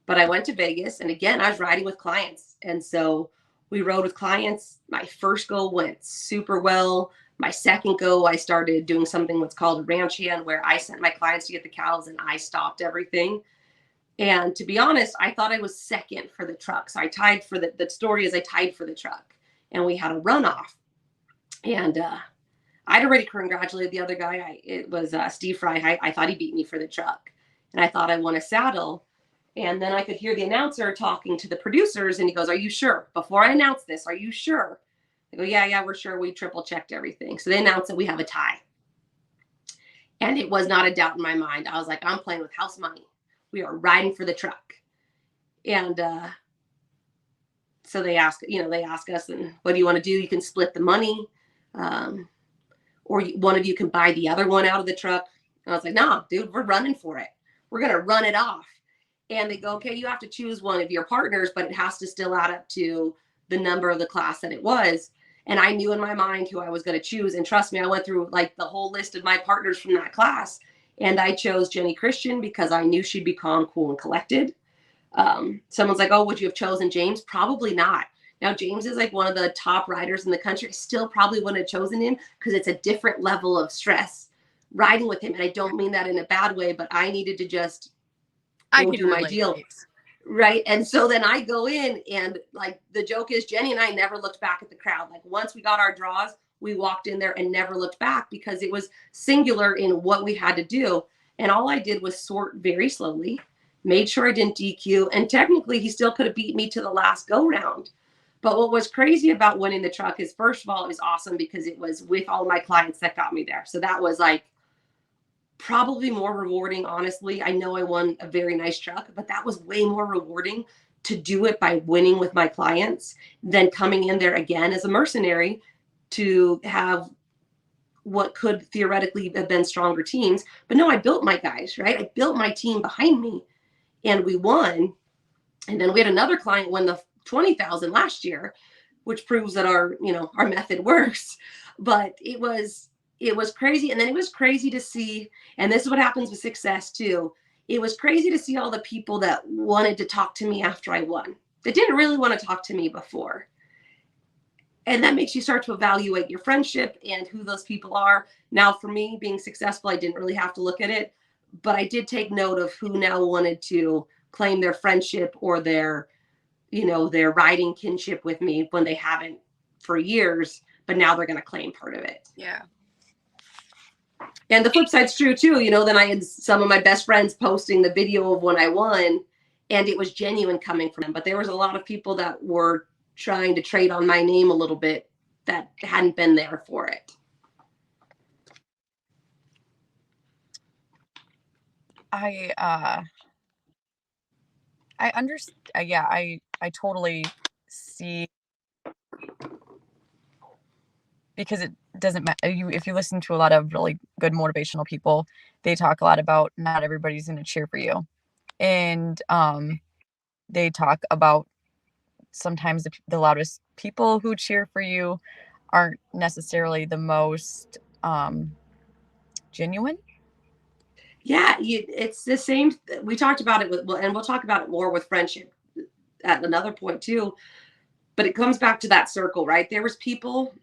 But I went to Vegas, and again, I was riding with clients. And so we rode with clients. My first go went super well. My second go, I started doing something what's called a ranch hand, where I sent my clients to get the cows and I stopped everything. And to be honest, I thought I was second for the truck. So I tied for the story is I tied for the truck, and we had a runoff. And I'd already congratulated the other guy. It was Steve Fry. I thought he beat me for the truck, and I thought I won a saddle. And then I could hear the announcer talking to the producers, and he goes, "Are you sure? Before I announce this, are you sure?" I go, yeah, we're sure. We triple checked everything. So they announced that we have a tie. And it was not a doubt in my mind. I was like, I'm playing with house money. We are riding for the truck. And so they ask us, and what do you want to do? You can split the money. Or one of you can buy the other one out of the truck. And I was like, no, dude, we're running for it. We're going to run it off. And they go, okay, you have to choose one of your partners, but it has to still add up to the number of the class that it was. And I knew in my mind who I was going to choose. And trust me, I went through like the whole list of my partners from that class. And I chose Jenny Christian because I knew she'd be calm, cool, and collected. Someone's like, oh, would you have chosen James? Probably not. Now, James is like one of the top riders in the country. I still probably wouldn't have chosen him because it's a different level of stress riding with him. And I don't mean that in a bad way, but I needed to just go do my deal. Right. And so then I go in, and like the joke is Jenny and I never looked back at the crowd. Like, once we got our draws, we walked in there and never looked back because it was singular in what we had to do. And all I did was sort very slowly, made sure I didn't DQ. And technically he still could have beat me to the last go round. But what was crazy about winning the truck is, first of all, it was awesome because it was with all my clients that got me there. So that was like probably more rewarding, honestly. I know I won a very nice truck, but that was way more rewarding to do it by winning with my clients than coming in there again as a mercenary to have what could theoretically have been stronger teams. But no, I built my guys, right? I built my team behind me, and we won. And then we had another client win the 20,000 last year, which proves that our method works. But it was crazy. And then it was crazy to see, and this is what happens with success too. It was crazy to see all the people that wanted to talk to me after I won, that didn't really want to talk to me before. And that makes you start to evaluate your friendship and who those people are. Now, for me, being successful, I didn't really have to look at it, but I did take note of who now wanted to claim their friendship or their riding kinship with me when they haven't for years, but now they're going to claim part of it. Yeah. And the flip side's true too. Then I had some of my best friends posting the video of when I won, and it was genuine coming from them. But there was a lot of people that were trying to trade on my name a little bit that hadn't been there for it. I understand. Yeah, I totally see, because it doesn't matter. If you listen to a lot of really good motivational people, they talk a lot about not everybody's going to cheer for you. And they talk about sometimes the loudest people who cheer for you aren't necessarily the most genuine. Yeah, it's the same. We talked about it and we'll talk about it more with friendship at another point too. But it comes back to that circle, right? There was people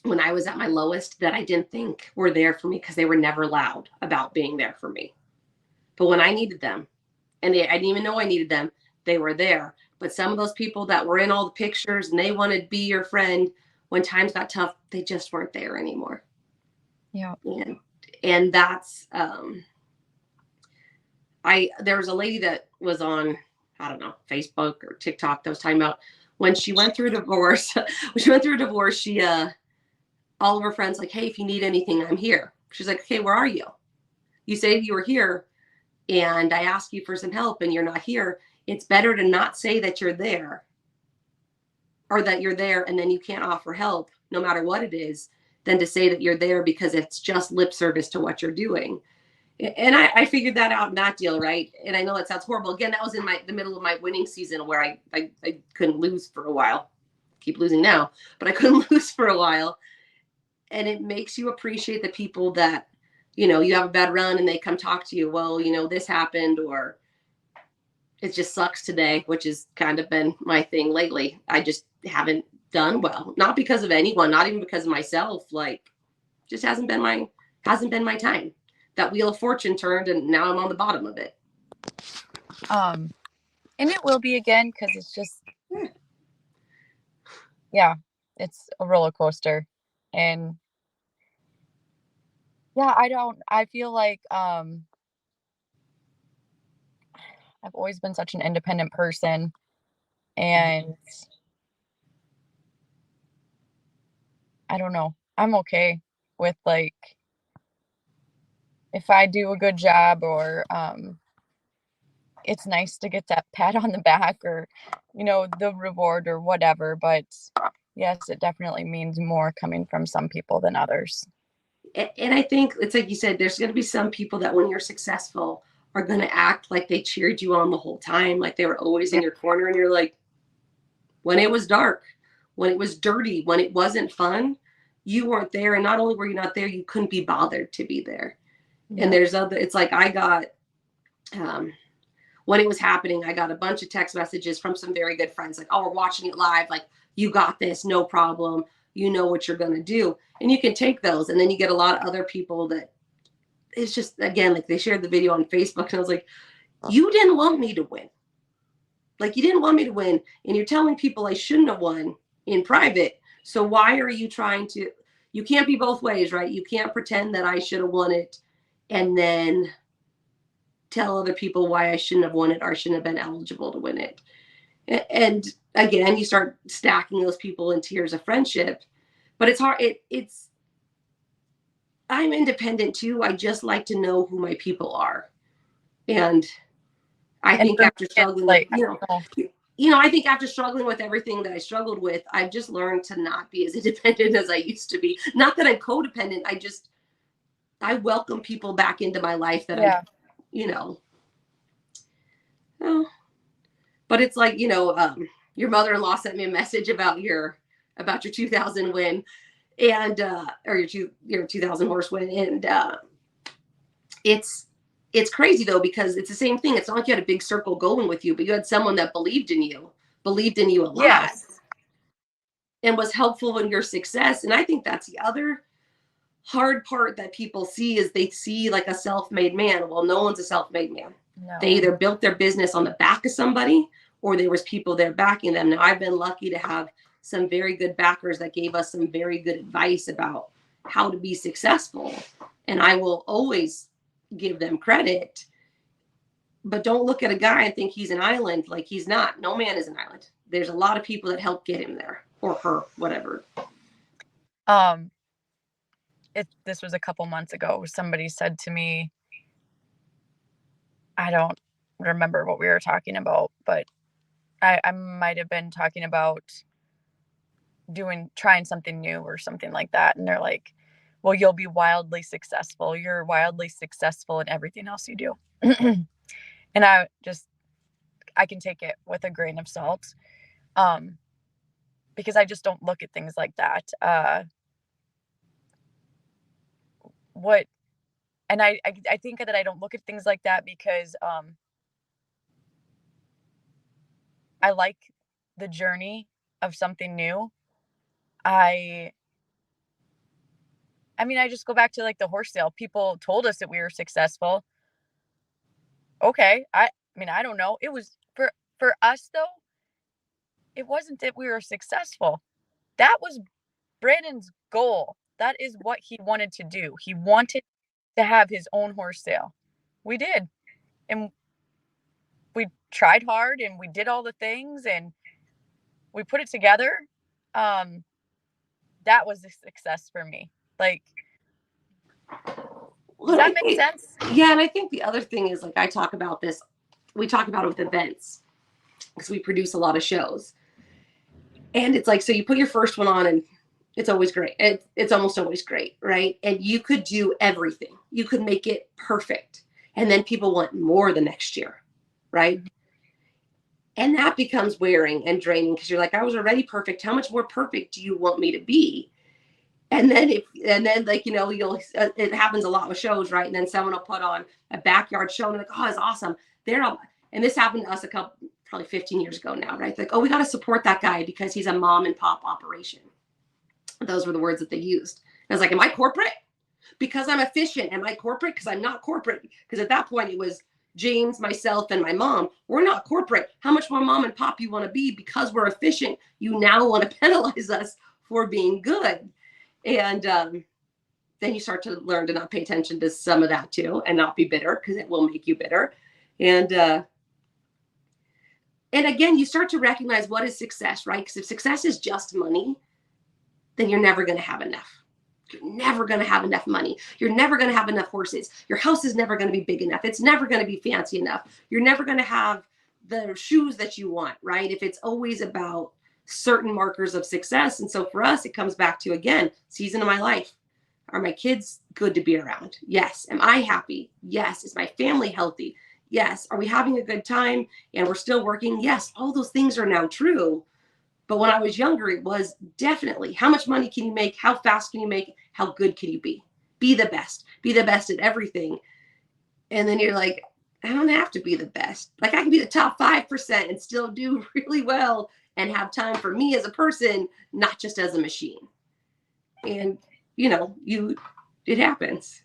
when I was at my lowest that I didn't think were there for me because they were never loud about being there for me. But when I needed them, and I didn't even know I needed them, they were there. But some of those people that were in all the pictures and they wanted to be your friend, when times got tough, they just weren't there anymore. Yeah. And that's there was a lady that was on, I don't know, Facebook or TikTok that was talking about when she went through a divorce. She all of her friends like, hey, if you need anything, I'm here. She's like, okay, where are you? You say you were here and I ask you for some help and you're not here. It's better to not say that you're there, or that you're there and then you can't offer help no matter what it is, than to say that you're there because it's just lip service to what you're doing. And I figured that out in that deal, right? And I know that sounds horrible. Again, that was in the middle of my winning season where I couldn't lose for a while. Keep losing now, but I couldn't lose for a while. And it makes you appreciate the people that, you have a bad run and they come talk to you. Well, this happened, or it just sucks today, which has kind of been my thing lately. I just haven't done well, not because of anyone, not even because of myself. Like, just hasn't been my time. That wheel of fortune turned and now I'm on the bottom of it. And it will be again, because it's just, yeah, it's a roller coaster. And yeah, I feel like I've always been such an independent person, and I don't know, I'm okay with, like, if I do a good job, or it's nice to get that pat on the back, or the reward or whatever. But yes, it definitely means more coming from some people than others. And I think it's like you said, there's going to be some people that when you're successful are going to act like they cheered you on the whole time, like they were always in your corner. And you're like, when it was dark, when it was dirty, when it wasn't fun, you weren't there. And not only were you not there, you couldn't be bothered to be there. Yeah. And it's like I got, when it was happening, I got a bunch of text messages from some very good friends like, oh, we're watching it live. Like, you got this, no problem. You know what you're going to do. And you can take those. And then you get a lot of other people that it's just, again, like they shared the video on Facebook. And I was like, you didn't want me to win. Like, you didn't want me to win. And you're telling people I shouldn't have won in private. So why are you trying to, you can't be both ways, right? You can't pretend that I should have won it and then tell other people why I shouldn't have won it or shouldn't have been eligible to win it. And again, you start stacking those people in tiers of friendship, but it's hard. I'm independent too. I just like to know who my people are. And I think after struggling, like, I think after struggling with everything that I struggled with, I've just learned to not be as independent as I used to be. Not that I'm codependent. I welcome people back into my life that Yeah. you know, oh, but it's like, your mother-in-law sent me a message about your 2000 win and, or your 2000 horse win. And, it's, it's crazy though, because it's the same thing. It's not like you had a big circle going with you, but you had someone that believed in you a lot Yes. and was helpful in your success. And I think that's the other hard part that people see is they see like a self-made man. Well, no one's a self-made man. They No. either built their business on the back of somebody or there was people there backing them. Now I've been lucky to have some very good backers that gave us some very good advice about how to be successful. And I will always give them credit. But don't look at a guy and think he's an island. Like he's not. No man is an island. There's a lot of people that help get him there or her, whatever. Um, this was a couple months ago. Somebody said to me, I don't remember what we were talking about, but I might have been talking about trying something new or something like that. And they're like, well, you'll be wildly successful. You're wildly successful in everything else you do. And I can take it with a grain of salt. Um, because I just don't look at things like that. What, and I think that I don't look at things like that because, I like the journey of something new. I I mean, I just go back to like the horse sale. People told us that we were successful. Okay. I mean, I don't know. It was for us though, it wasn't that we were successful. That was Brandon's goal. That is what he wanted to do. He wanted to have his own horse sale. We did. And we tried hard and we did all the things and we put it together. Um, that was a success for me. Like, does Well, that make sense? yeah, and I think the other thing is like we talk about it with events because we produce a lot of shows. And it's like, so you put your first one on and it's always great. It's almost always great, right? And you could do everything. You could make it perfect. And then people want more the next year, right? And that becomes wearing and draining because you're like, I was already perfect. How much more perfect do you want me to be? And then like, you'll it happens a lot with shows, right? And then someone will put on a backyard show and they're like, oh, it's awesome. And this happened to us probably 15 years ago now, right? Like, oh, we got to support that guy because he's a mom and pop operation. Those were the words that they used. I was like, am I corporate? Because I'm efficient. Am I corporate? Because I'm not corporate. Because at that point it was James, myself, and my mom. We're not corporate. How much more mom and pop you want to be? Because we're efficient, you now want to penalize us for being good. And then you start to learn to not pay attention to some of that too and not be bitter because it will make you bitter. And again, you start to recognize what is success, right? Because if success is just money, then you're never going to have enough. You're never going to have enough money. You're never going to have enough horses. Your house is never going to be big enough. It's never going to be fancy enough. You're never going to have the shoes that you want, right? If it's always about certain markers of success. And so for us, it comes back to, again, season of my life. Are my kids good to be around? Yes. Am I happy? Yes. Is my family healthy? Yes. Are we having a good time and we're still working? Yes. All those things are now true. But when I was younger, it was definitely how much money can you make? How fast can you make? How good can you be? Be the best. Be the best at everything. And then you're like, I don't have to be the best. Like I can be the top 5% and still do really well and have time for me as a person, not just as a machine. And it happens.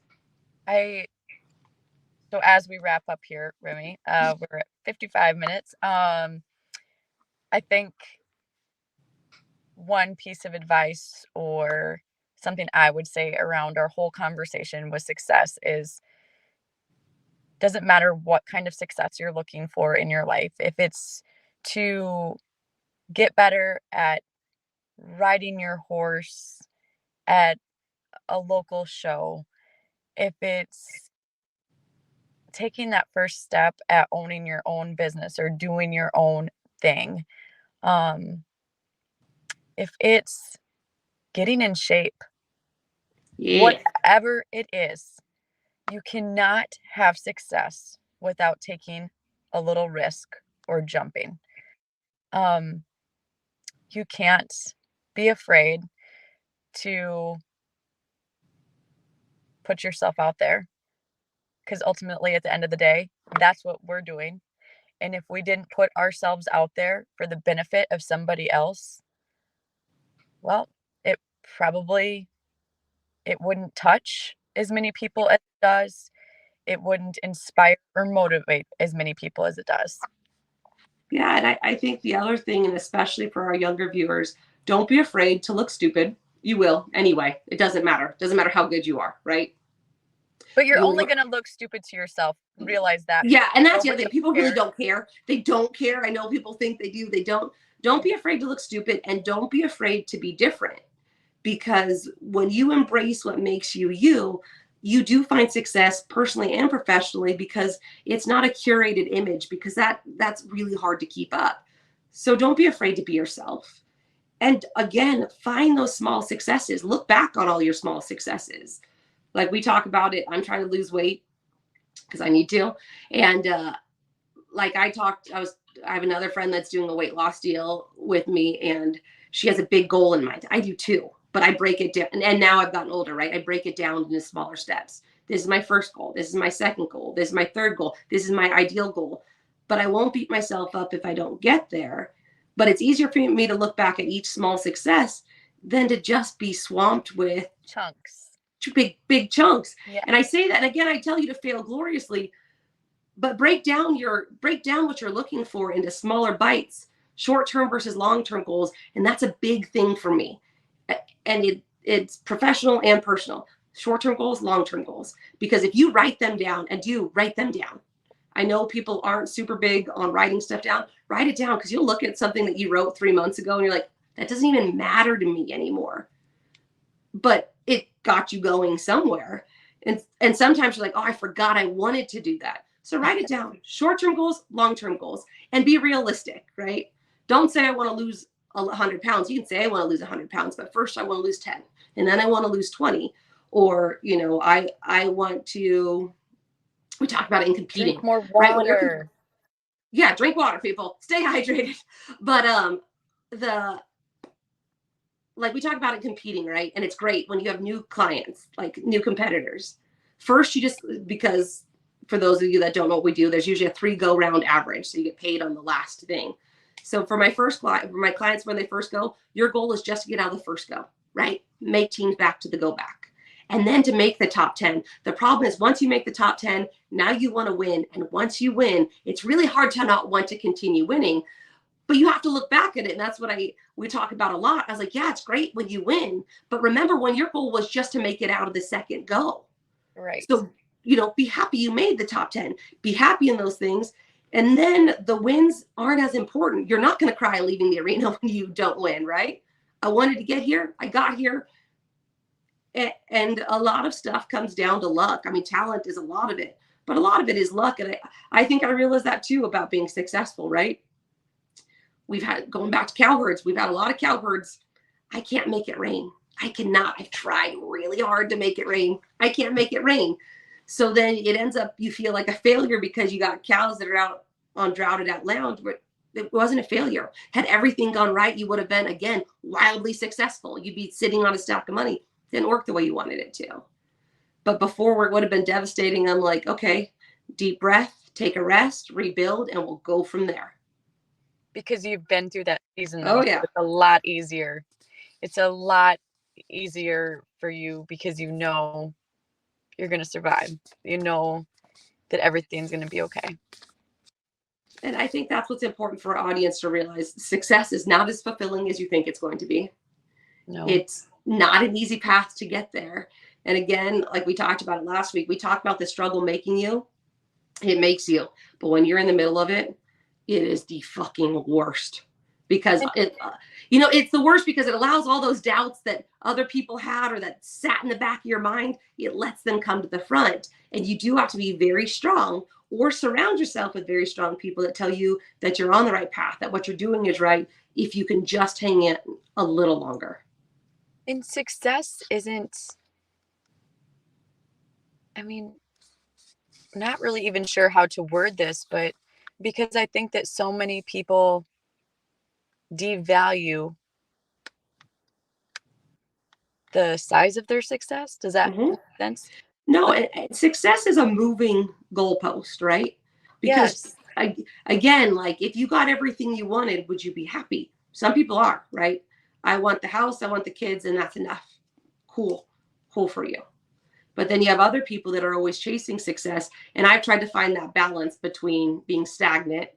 So as we wrap up here, Remy, we're at 55 minutes. I think one piece of advice or something I would say around our whole conversation with success is doesn't matter what kind of success you're looking for in your life. If it's to get better at riding your horse at a local show, if it's taking that first step at owning your own business or doing your own thing. Um, if it's getting in shape, Yeah. whatever it is, you cannot have success without taking a little risk or jumping. Um, you can't be afraid to put yourself out there because ultimately, at the end of the day, that's what we're doing. And if we didn't put ourselves out there for the benefit of somebody else, well, it probably it wouldn't touch as many people as it does. It wouldn't inspire or motivate as many people as it does. Yeah, and I think the other thing, and especially for our younger viewers, don't be afraid to look stupid. You will anyway. It doesn't matter. It doesn't matter how good you are, right? But you're You'll only look. going to look stupid to yourself. Realize that. Yeah, and that's the other Nobody thing. else People really cares. don't care. They don't care. I know people think they do. They don't. Don't be afraid to look stupid, and don't be afraid to be different. Because when you embrace what makes you you, you do find success personally and professionally because it's not a curated image because that's really hard to keep up. So don't be afraid to be yourself. And again, find those small successes. Look back on all your small successes. Like we talk about it, I'm trying to lose weight because I need to. And like I have another friend that's doing a weight loss deal with me, and she has a big goal in mind. I do too, but I break it down. And now I've gotten older, right? I break it down into smaller steps. This is my first goal. This is my second goal. This is my third goal. This is my ideal goal. But I won't beat myself up if I don't get there. But it's easier for me to look back at each small success than to just be swamped with Chunks. big chunks. Yeah. And I say that, and again, I tell you to fail gloriously, but break down what you're looking for into smaller bites, short-term versus long-term goals. And that's a big thing for me. And it's professional and personal. Short-term goals, long-term goals. Because if you write them down, and do write them down. I know people aren't super big on writing stuff down. Write it down, because you'll look at something that you wrote 3 months ago and you're like, that doesn't even matter to me anymore. But it got you going somewhere. And sometimes you're like, oh, I forgot I wanted to do that. So write it down. Short-term goals, long-term goals, and be realistic, right? Don't say I want to lose 100 pounds. You can say I want to lose 100 pounds, but first I want to lose 10, and then I want to lose 20. Or, I want to, we talk about it in competing, Drink more right? When water. yeah, drink water, people. Stay hydrated. But the like we talk about it competing, right? And it's great when you have new clients, like new competitors. First, you just, because for those of you that don't know what we do, there's usually a 3 go round average. So you get paid on the last thing. So for my clients, when they first go, your goal is just to get out of the first go, right? Make teams back to the go back. And then to make the top 10. The problem is once you make the top 10, now you want to win. And once you win, it's really hard to not want to continue winning. But you have to look back at it. And that's what we talk about a lot. I was like, yeah, it's great when you win. But remember when your goal was just to make it out of the second go. Right. So, be happy you made the top 10. Be happy in those things. And then the wins aren't as important. You're not going to cry leaving the arena when you don't win, right? I wanted to get here. I got here. And a lot of stuff comes down to luck. I mean, talent is a lot of it, but a lot of it is luck. And I think I realized that too about being successful, right? We've had, going back to cowherds, we've had a lot of cowherds. I can't make it rain. I cannot. I've tried really hard to make it rain. I can't make it rain. So then it ends up, you feel like a failure because you got cows that are out on droughted out land, but it wasn't a failure. Had everything gone right, you would have been, again, wildly successful. You'd be sitting on a stack of money. Didn't work the way you wanted it to. But before, it would have been devastating. I'm like, okay, deep breath, take a rest, rebuild, and we'll go from there. Because you've been through that season, Oh, though, yeah. so it's a lot easier. It's a lot easier for you because you know you're going to survive. You know that everything's going to be okay. And I think that's what's important for our audience to realize. Success is not as fulfilling as you think it's going to be. No. It's not an easy path to get there. And again, like we talked about it last week, we talked about the struggle making you. It makes you. But when you're in the middle of it, it is the fucking worst. because it's the worst because it allows all those doubts that other people had or that sat in the back of your mind. It lets them come to the front, and you do have to be very strong or surround yourself with very strong people that tell you that you're on the right path, that what you're doing is right, if you can just hang in a little longer. And success isn't, I mean, not really even sure how to word this, but because I think that so many people devalue the size of their success. Does that Mm-hmm. make sense? No, success is a moving goalpost, right? Because Yes. again, like if you got everything you wanted, would you be happy? Some people are, right? I want the house, I want the kids, and that's enough. Cool, cool for you. But then you have other people that are always chasing success. And I've tried to find that balance between being stagnant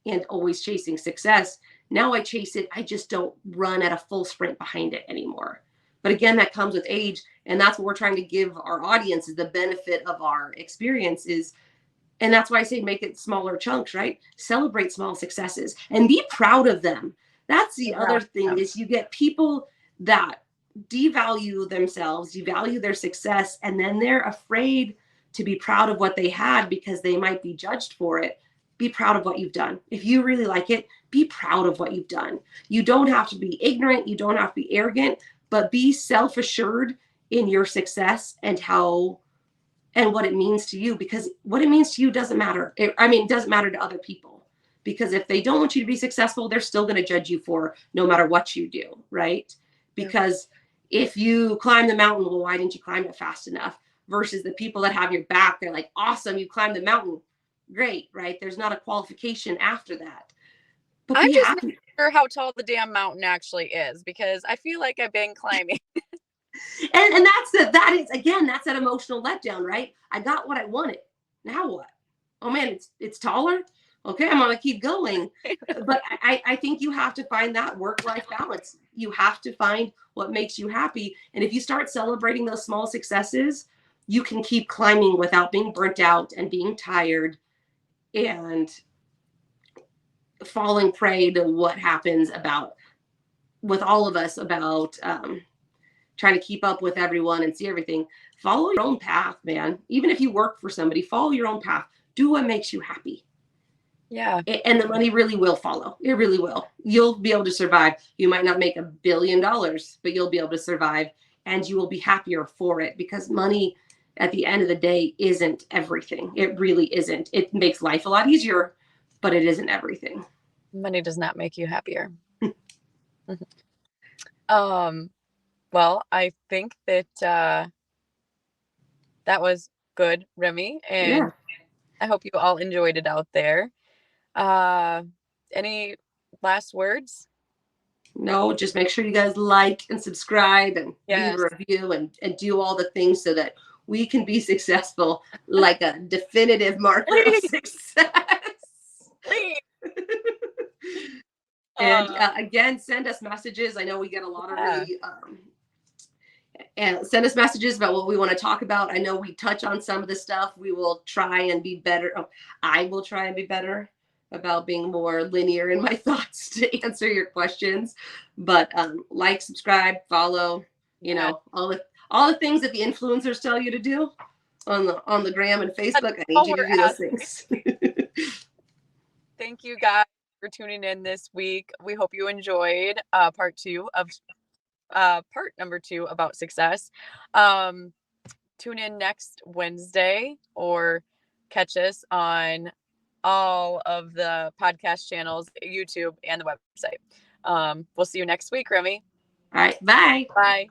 and always chasing success. Now I chase it, I just don't run at a full sprint behind it anymore. But again, that comes with age. And that's what we're trying to give our audience is the benefit of our experiences. And that's why I say make it smaller chunks, right? Celebrate small successes and be proud of them. That's the other thing is you get people that devalue themselves, devalue their success, and then they're afraid to be proud of what they had because they might be judged for it. Be proud of what you've done. If you really like it, be proud of what you've done. You don't have to be ignorant, you don't have to be arrogant, but be self-assured in your success and what it means to you, because what it means to you doesn't matter. It doesn't matter to other people, because if they don't want you to be successful, they're still going to judge you for no matter what you do, right? Because if you climb the mountain, well, why didn't you climb it fast enough? Versus the people that have your back, they're like, awesome, you climbed the mountain. Great, right? There's not a qualification after that. But I'm be just not happy. sure how tall the damn mountain actually is because I feel like I've been climbing. And that's that emotional letdown, right? I got what I wanted. Now what? Oh man, it's taller. Okay, I'm gonna keep going. But I think you have to find that work-life balance. You have to find what makes you happy. And if you start celebrating those small successes, you can keep climbing without being burnt out and being tired and falling prey to what happens about with all of us about trying to keep up with everyone and see everything. Follow your own path, man. Even if you work for somebody, follow your own path. Do what makes you happy. Yeah. And the money really will follow. It really will. You'll be able to survive. You might not make $1 billion, but you'll be able to survive and you will be happier for it, because money at the end of the day isn't everything. It really isn't. It makes life a lot easier, but it isn't everything. Money does not make you happier. Well, I think that that was good, Remy, and Yeah. I hope you all enjoyed it out there. Any last words? No, just make sure you guys like and subscribe and leave Yes. a review and do all the things so that we can be successful, like a definitive marker of success. And again, send us messages. I know we get a lot of really and send us messages about what we want to talk about. I know we touch on some of the stuff. We will try and be better. I will try and be better about being more linear in my thoughts to answer your questions. But like, subscribe, follow, all the things that the influencers tell you to do on the gram and Facebook. I need you to do those things. Thank you guys for tuning in this week. We hope you enjoyed part number 2 about success. Tune in next Wednesday or catch us on all of the podcast channels, YouTube, and the website. We'll see you next week, Remy. All right. Bye. Bye.